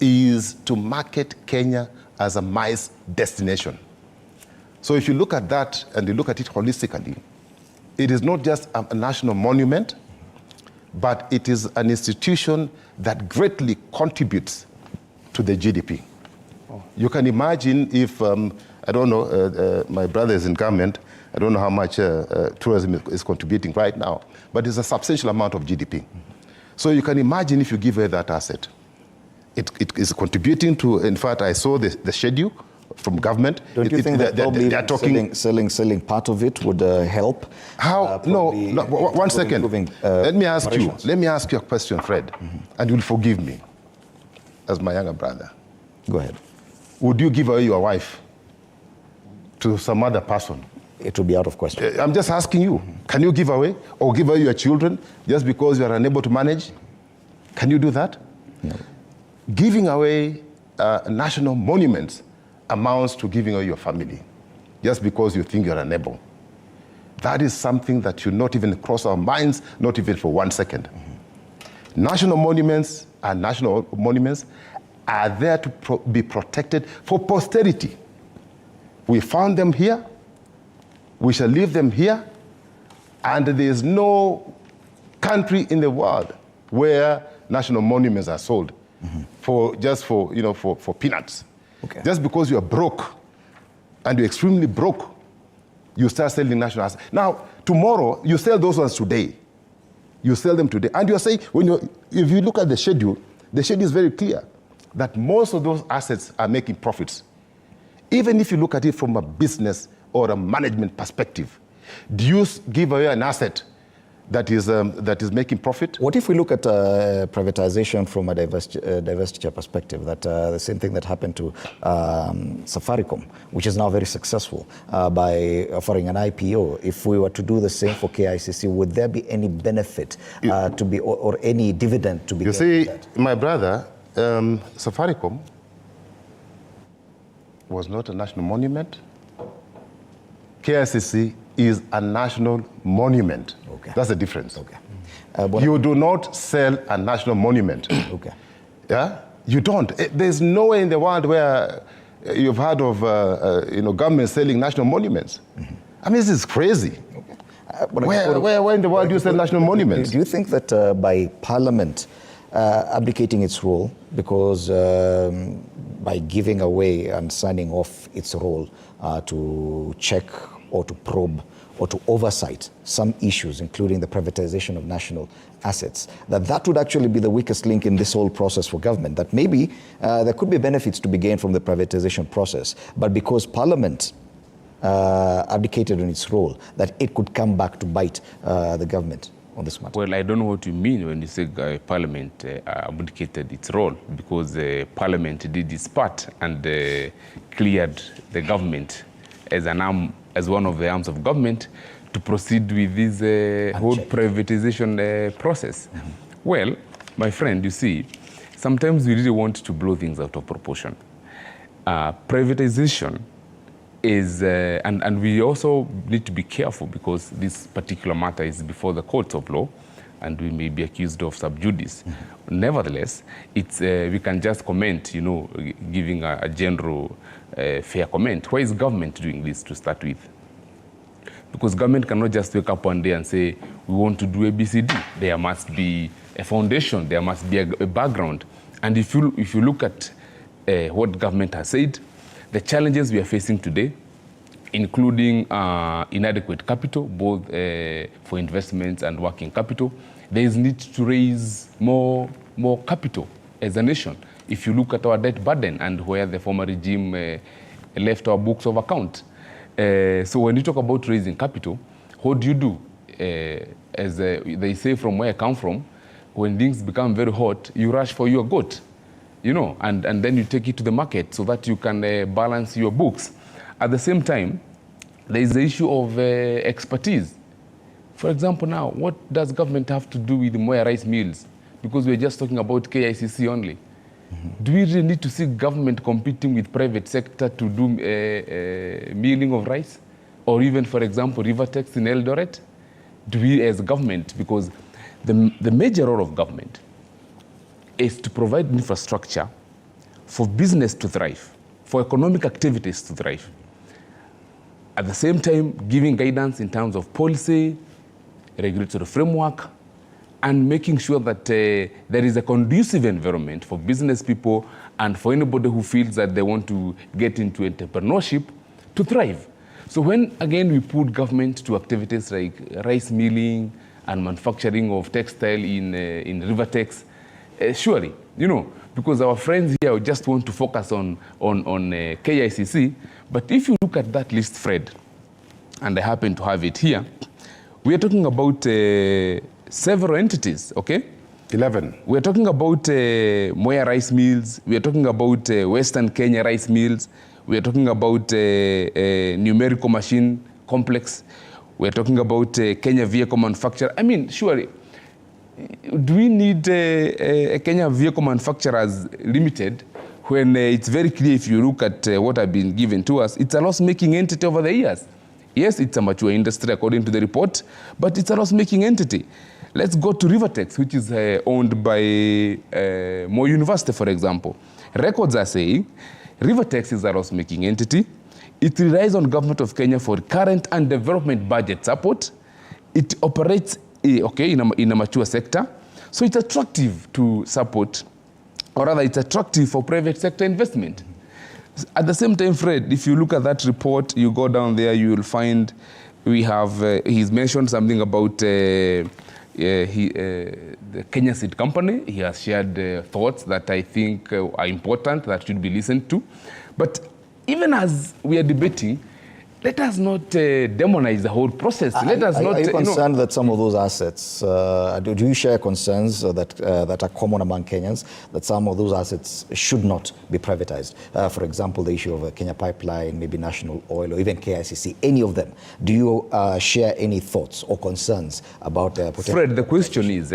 is to market Kenya as a MICE destination. So if you look at that and you look at it holistically, it is not just a national monument, but it is an institution that greatly contributes to the GDP. You can imagine if, I don't know, my brother is in government, I don't know how much tourism is contributing right now, but it's a substantial amount of GDP. So you can imagine if you give away that asset. It is contributing to, in fact, I saw the schedule from government. Don't you think that probably they are talking, selling part of it would help? How? No, one second. Let me ask you a question, Fred, and you'll forgive me as my younger brother. Go ahead. Would you give away your wife to some other person? It will be out of question. I'm just asking you, can you give away or give away your children just because you are unable to manage? Can you do that? No. Giving away national monuments amounts to giving away your family just because you think you're unable. That is something that should not even cross our minds, not even for 1 second. National monuments are there to be protected for posterity. We found them here, we shall leave them here, and there is no country in the world where national monuments are sold for peanuts. Okay. Just because you are broke and you're extremely broke, you start selling national assets. Now, tomorrow, you sell those ones today. You sell them today. And you're saying, if you look at the schedule is very clear that most of those assets are making profits. Even if you look at it from a business or a management perspective, do you give away an asset that is making profit? What if we look at privatization from a divestiture perspective? That the same thing that happened to Safaricom, which is now very successful by offering an IPO. If we were to do the same for KICC, would there be any benefit or any dividend to be? You see, my brother, Safaricom was not a national monument. KICC is a national monument. Okay. That's the difference. Okay. You do not sell a national monument. Okay. Yeah? You don't. There's nowhere in the world where you've heard of government selling national monuments. I mean, this is crazy. Okay. Where in the world do you sell national monuments? Do you think that by Parliament abdicating its role, because by giving away and signing off its role to check or to probe or to oversight some issues, including the privatization of national assets, that would actually be the weakest link in this whole process for government, that maybe there could be benefits to be gained from the privatization process, but because Parliament abdicated on its role, that it could come back to bite the government on this matter? Well, I don't know what you mean when you say Parliament abdicated its role, because Parliament did its part and cleared the government as one of the arms of government to proceed with this whole privatization process. Well, my friend, you see, sometimes we really want to blow things out of proportion. Privatization is, and we also need to be careful because this particular matter is before the courts of law and we may be accused of sub judice. Nevertheless, it's, we can just comment, giving a general fair comment. Why is government doing this to start with? Because government cannot just wake up one day and say, we want to do ABCD. There must be a foundation, there must be a background. And if you look at what government has said, the challenges we are facing today, including inadequate capital, both for investments and working capital, there is need to raise more capital as a nation. If you look at our debt burden and where the former regime left our books of account. So when you talk about raising capital, what do you do? As they say from where I come from, when things become very hot, you rush for your goat, and then you take it to the market so that you can balance your books. At the same time, there is the issue of expertise. For example, now, what does government have to do with Moya rice mills because we're just talking about KICC only. Do we really need to see government competing with private sector to do milling of rice? Or even, for example, Rivertex in Eldoret? Do we as government, because the major role of government is to provide infrastructure for business to thrive, for economic activities to thrive. At the same time, giving guidance in terms of policy, regulatory framework, and making sure that there is a conducive environment for business people and for anybody who feels that they want to get into entrepreneurship to thrive. So when, again, we put government to activities like rice milling and manufacturing of textile in Rivertex, surely, you know, because our friends here just want to focus on KICC, but if you look at that list, Fred, and I happen to have it here, we are talking about several entities, okay? 11. We are talking about Moya Rice Mills. We are talking about Western Kenya Rice Mills. We are talking about Numerical Machine Complex. We are talking about Kenya Vehicle Manufacturer. I mean, surely, do we need a Kenya Vehicle Manufacturers Limited when it's very clear, if you look at what have been given to us, it's a loss-making entity over the years? Yes, it's a mature industry according to the report, but it's a loss-making entity. Let's go to Rivertex, which is owned by Moi University, for example. Records are saying Rivertex is a loss-making entity. It relies on government of Kenya for current and development budget support. It operates in a mature sector. So it's attractive to support, or rather it's attractive for private sector investment. At the same time, Fred, if you look at that report, you go down there, you will find we have, he's mentioned something about the Kenya Seed Company. He has shared thoughts that I think are important, that should be listened to. But even as we are debating, let us not demonize the whole process. Let us not. Are you concerned that some of those assets, do you share concerns that are common among Kenyans, that some of those assets should not be privatized? For example, the issue of a Kenya Pipeline, maybe National Oil, or even KICC, any of them. Do you share any thoughts or concerns about potential? Fred, the question is,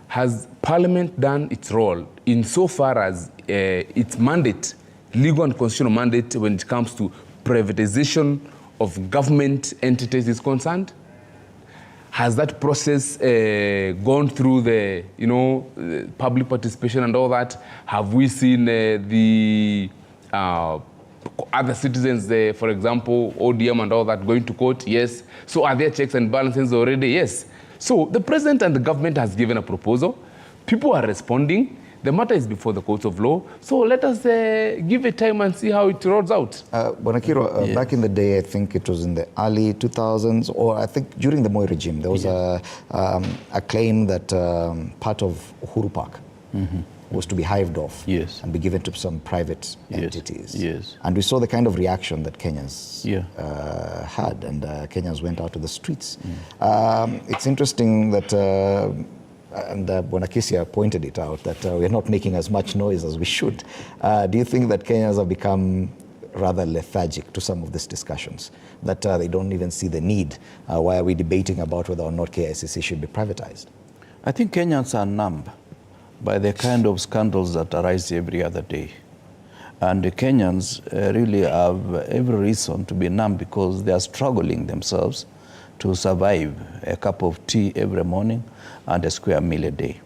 has Parliament done its role insofar as its mandate, legal and constitutional mandate, when it comes to privatization of government entities is concerned? Has that process gone through the, public participation and all that? Have we seen the other citizens, for example, ODM and all that, going to court? Yes. So are there checks and balances already? Yes. So the president and the government has given a proposal. People are responding. The matter is before the courts of law, so let us give it time and see how it rolls out. Bonakiro, yes. Back in the day, I think it was in the early 2000s, or I think during the Moi regime, there was a claim that part of Uhuru Park was to be hived off and be given to some private entities. Yes. And we saw the kind of reaction that Kenyans had, and Kenyans went out to the streets. It's interesting that and Bonakisia pointed it out, that we're not making as much noise as we should. Do you think that Kenyans have become rather lethargic to some of these discussions, that they don't even see the need? Why are we debating about whether or not KICC should be privatized? I think Kenyans are numb by the kind of scandals that arise every other day. And the Kenyans really have every reason to be numb, because they are struggling themselves to survive a cup of tea every morning and a square meal a day.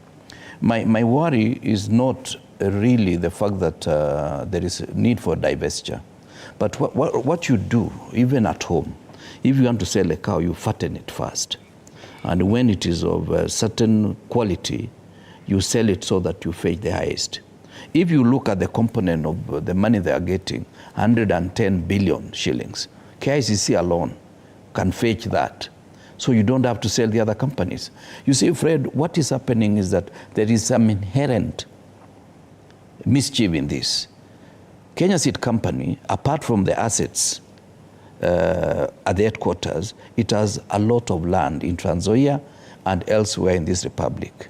My worry is not really the fact that there is a need for divestiture, but what you do, even at home, if you want to sell a cow, you fatten it first. And when it is of a certain quality, you sell it so that you fetch the highest. If you look at the component of the money they are getting, 110 billion shillings, KICC alone can fetch that. So you don't have to sell the other companies. You see, Fred, what is happening is that there is some inherent mischief in this. Kenya Seed Company, apart from the assets at the headquarters, it has a lot of land in Trans Nzoia and elsewhere in this republic.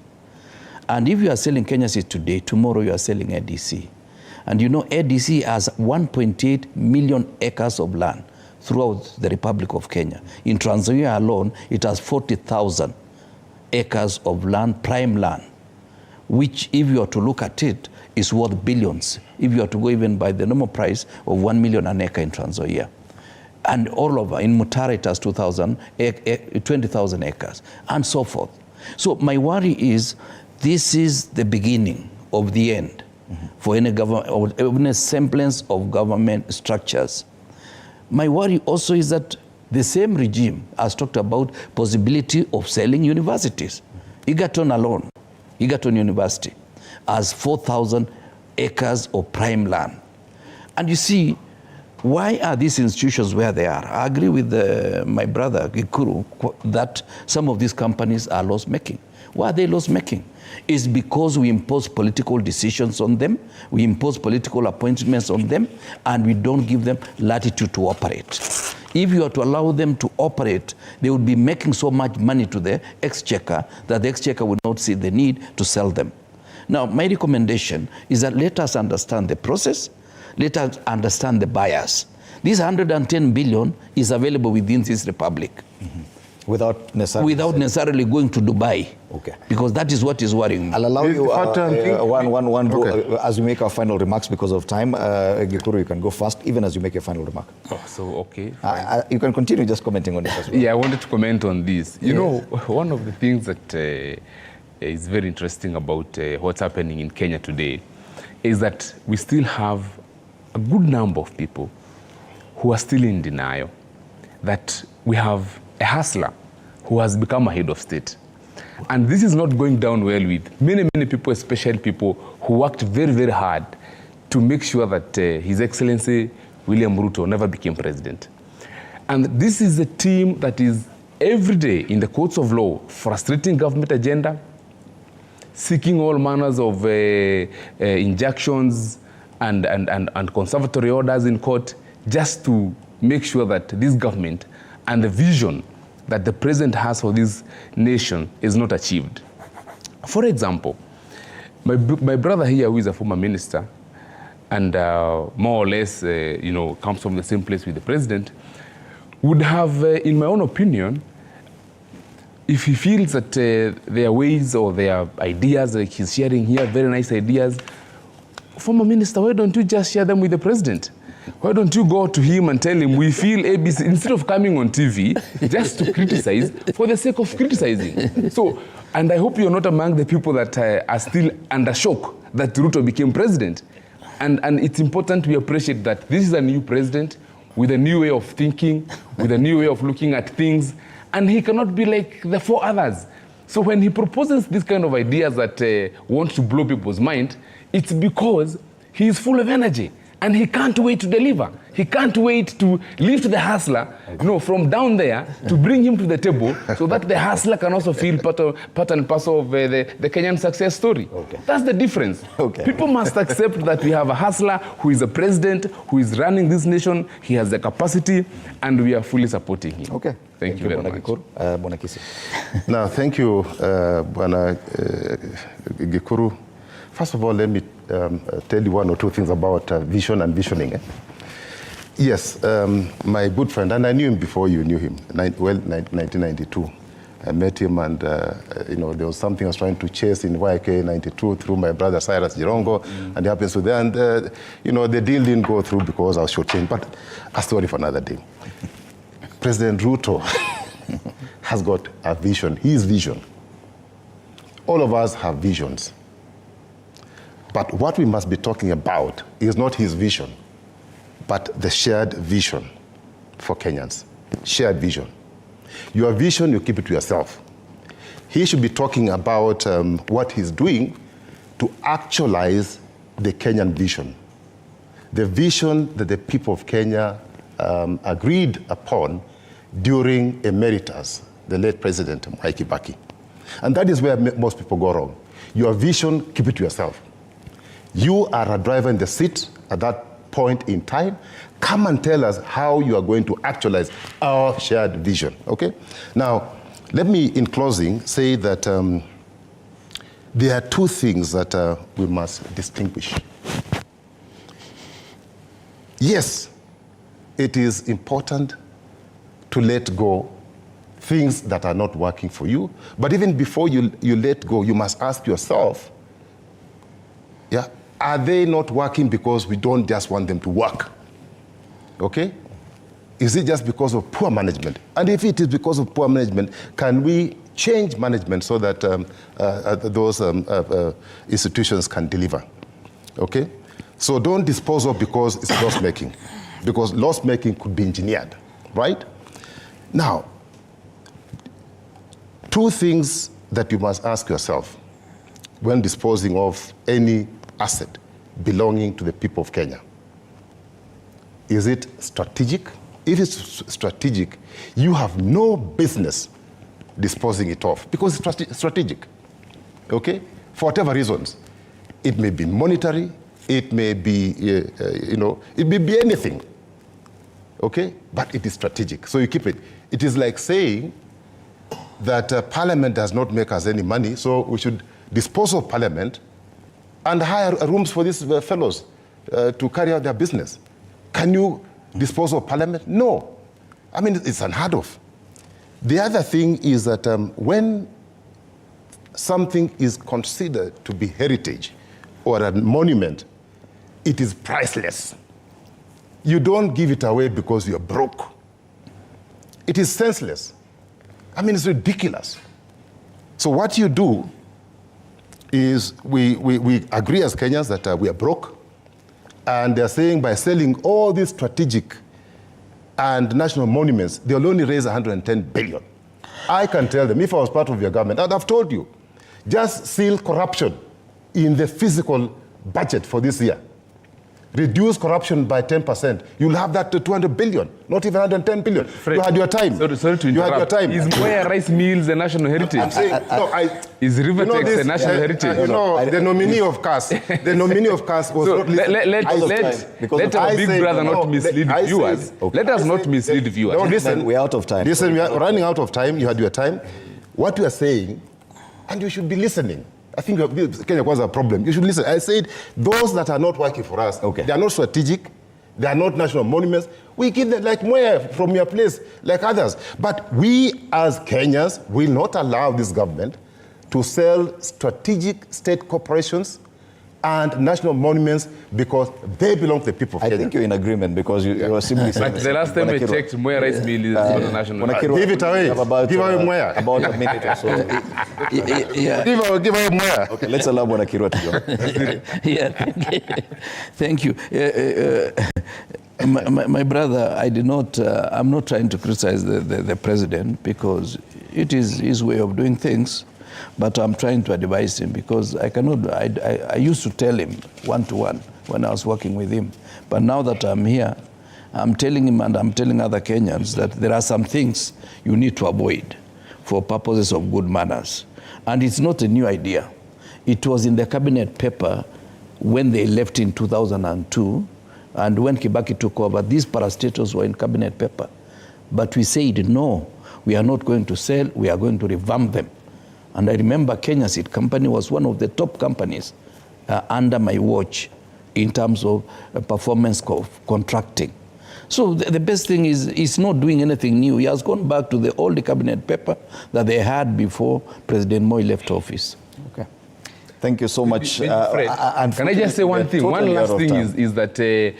And if you are selling Kenya Seed today, tomorrow you are selling ADC. And you know, ADC has 1.8 million acres of land throughout the Republic of Kenya. In Trans Nzoia alone, it has 40,000 acres of land, prime land, which, if you are to look at it, is worth billions, if you are to go even by the normal price of 1 million an acre in Trans Nzoia. And all over, in Mutare it has 20,000 acres, and so forth. So my worry is, this is the beginning of the end for any government, or any semblance of government structures. My worry also is that the same regime has talked about possibility of selling universities. Egerton alone, Egerton University, has 4,000 acres of prime land. And you see, why are these institutions where they are? I agree with my brother Gikuru that some of these companies are loss-making. Why are they loss-making? It's because we impose political decisions on them, we impose political appointments on them, and we don't give them latitude to operate. If you are to allow them to operate, they would be making so much money to the exchequer that the exchequer would not see the need to sell them. Now, my recommendation is that let us understand the process, let us understand the buyers. This 110 billion is available within this republic. Without necessarily going to Dubai. Okay. Because that is what is worrying me. I'll allow you one go, as we make our final remarks because of time. Gikuru, you can go first, even as you make your final remark. Okay. You can continue just commenting on it as well. Yeah, I wanted to comment on this. You know, one of the things that is very interesting about what's happening in Kenya today is that we still have a good number of people who are still in denial that we have a hustler who has become a head of state. And this is not going down well with many people, especially people who worked very, very hard to make sure that His Excellency William Ruto never became president. And this is a team that is every day in the courts of law frustrating government agenda, seeking all manners of injunctions and conservatory orders in court just to make sure that this government and the vision that the president has for this nation is not achieved. For example, my brother here, who is a former minister, and more or less, comes from the same place with the president, would have, in my own opinion, if he feels that their ways or their ideas, like he's sharing here, very nice ideas, former minister, why don't you just share them with the president? Why don't you go to him and tell him we feel ABC, instead of coming on TV just to criticize for the sake of criticizing. So, and I hope you're not among the people that are still under shock that Ruto became president. And it's important we appreciate that this is a new president with a new way of thinking, with a new way of looking at things, and he cannot be like the four others. So when he proposes this kind of ideas that want to blow people's mind, it's because he is full of energy. And he can't wait to deliver. He can't wait to lift the hustler, from down there to bring him to the table so that the hustler can also feel part and parcel of the Kenyan success story. Okay. That's the difference. Okay. People must accept that we have a hustler who is a president, who is running this nation. He has the capacity, and we are fully supporting him. Okay. Thank you very much. Now, thank you, Bwana Gikuru. First of all, let me tell you one or two things about vision and visioning. Yes, my good friend, and I knew him before you knew him, 1992. I met him, and there was something I was trying to chase in YK 92 through my brother Cyrus Jirongo, and it happens to them. And, the deal didn't go through because I was shortchanged, but a story for another day. President Ruto has got a vision, his vision. All of us have visions. But what we must be talking about is not his vision, but the shared vision for Kenyans. Shared vision. Your vision, you keep it to yourself. He should be talking about what he's doing to actualize the Kenyan vision. The vision that the people of Kenya agreed upon during Emeritus, the late President Mwai Kibaki. And that is where most people go wrong. Your vision, keep it to yourself. You are a driver in the seat at that point in time. Come and tell us how you are going to actualize our shared vision, okay? Now, let me, in closing, say that there are two things that we must distinguish. Yes, it is important to let go things that are not working for you, but even before you let go, you must ask yourself, yeah, are they not working because we don't just want them to work? Okay? Is it just because of poor management? And if it is because of poor management, can we change management so that those institutions can deliver? Okay? So don't dispose of because it's loss-making, because loss-making could be engineered, right? Now, two things that you must ask yourself when disposing of any asset belonging to the people of Kenya. Is it strategic? If it's strategic, you have no business disposing it off because it's strategic, okay? For whatever reasons. It may be monetary, it may be, it may be anything, okay? But it is strategic, so you keep it. It is like saying that Parliament does not make us any money, so we should dispose of Parliament and hire rooms for these fellows to carry out their business. Can you dispose of Parliament? No. I mean, it's unheard of. The other thing is that when something is considered to be heritage or a monument, it is priceless. You don't give it away because you're broke. It is senseless. I mean, it's ridiculous. So what you do is we agree as Kenyans that we are broke, and they're saying by selling all these strategic and national monuments, they'll only raise 110 billion. I can tell them, if I was part of your government, and I've told you, just seal corruption in the physical budget for this year. Reduce corruption by 10%. You'll have that to 200 billion, not even 110 billion. Fred, you had your time. Sorry to interrupt. You had your time. Is Mwea Rice Mills a national heritage? I'm saying, is Rivertex a national heritage? The nominee of CAS, was not listening. Let our big brother not mislead viewers. Let us not mislead viewers. No, listen, we're out of time. Listen, we are running out of time. You had your time. What you are saying, and you should be listening. I think Kenya was a problem. You should listen. I said those that are not working for us, they are not strategic, they are not national monuments. We give them like more from your place, like others. But we as Kenyans will not allow this government to sell strategic state corporations and national monuments because they belong to the people of Kenya. I think you're in agreement because you are simply saying... But the last time I checked, Mwea Rice Mill is not a national... Give it away. Give away Mwea. About a minute or so. Give away Mwea. Okay, let's allow Bwana Kirwa to go. Thank you. My brother, I'm not trying to criticize the president because it is his way of doing things. But I'm trying to advise him because I used to tell him one-to-one when I was working with him. But now that I'm here, I'm telling him and I'm telling other Kenyans that there are some things you need to avoid for purposes of good manners. And it's not a new idea. It was in the cabinet paper when they left in 2002, and when Kibaki took over, these parastatals were in cabinet paper. But we said, no, we are not going to sell, we are going to revamp them. And I remember Kenya Seed Company was one of the top companies under my watch in terms of performance contracting. So the best thing is he's not doing anything new. He has gone back to the old cabinet paper that they had before President Moi left office. Okay. Thank you so much. Fred, can I just say one thing? One last thing is that it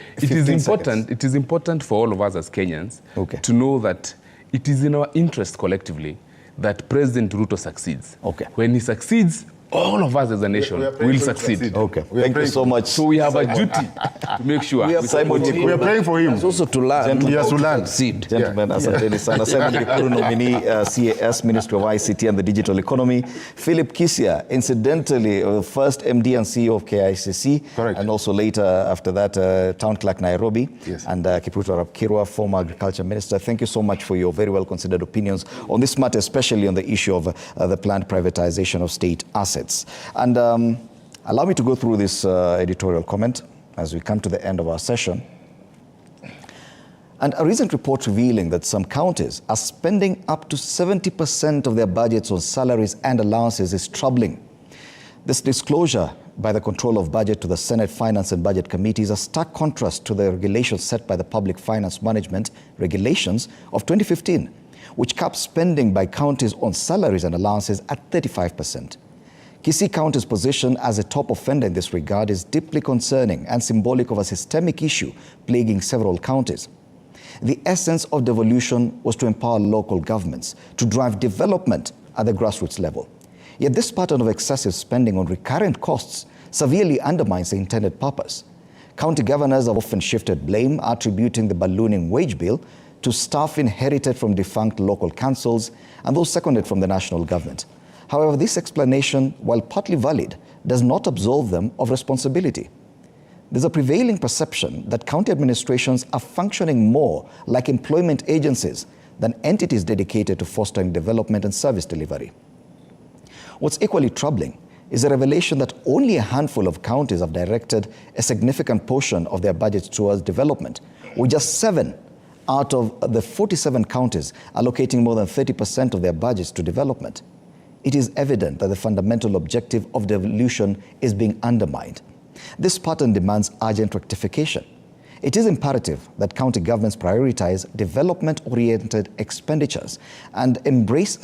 is important for all of us as Kenyans to know that it is in our interest collectively that President Ruto succeeds. Okay. When he succeeds, all of us as a nation will succeed. Okay. Thank you so much. So we have a duty to make sure. We are praying for him. It's also to learn. He has to learn. Gentlemen, asanteni sana. Simon Gikuru, nominee CAS, Ministry of ICT and the Digital Economy. Philip Kisia, incidentally, first MD and CEO of KICC. Correct. And also later, after that, Town Clerk Nairobi. Yes. And Kipruto Arap Kirwa, former Agriculture Minister. Thank you so much for your very well-considered opinions on this matter, especially on the issue of the planned privatization of state assets. And allow me to go through this editorial comment as we come to the end of our session. And a recent report revealing that some counties are spending up to 70% of their budgets on salaries and allowances is troubling. This disclosure by the Control of Budget to the Senate Finance and Budget Committee is a stark contrast to the regulations set by the Public Finance Management Regulations of 2015, which caps spending by counties on salaries and allowances at 35%. Kisii County's position as a top offender in this regard is deeply concerning and symbolic of a systemic issue plaguing several counties. The essence of devolution was to empower local governments to drive development at the grassroots level. Yet this pattern of excessive spending on recurrent costs severely undermines the intended purpose. County governors have often shifted blame, attributing the ballooning wage bill to staff inherited from defunct local councils and those seconded from the national government. However, this explanation, while partly valid, does not absolve them of responsibility. There's a prevailing perception that county administrations are functioning more like employment agencies than entities dedicated to fostering development and service delivery. What's equally troubling is the revelation that only a handful of counties have directed a significant portion of their budgets towards development, with just 7 out of the 47 counties allocating more than 30% of their budgets to development. It is evident that the fundamental objective of devolution is being undermined. This pattern demands urgent rectification. It is imperative that county governments prioritize development-oriented expenditures and embrace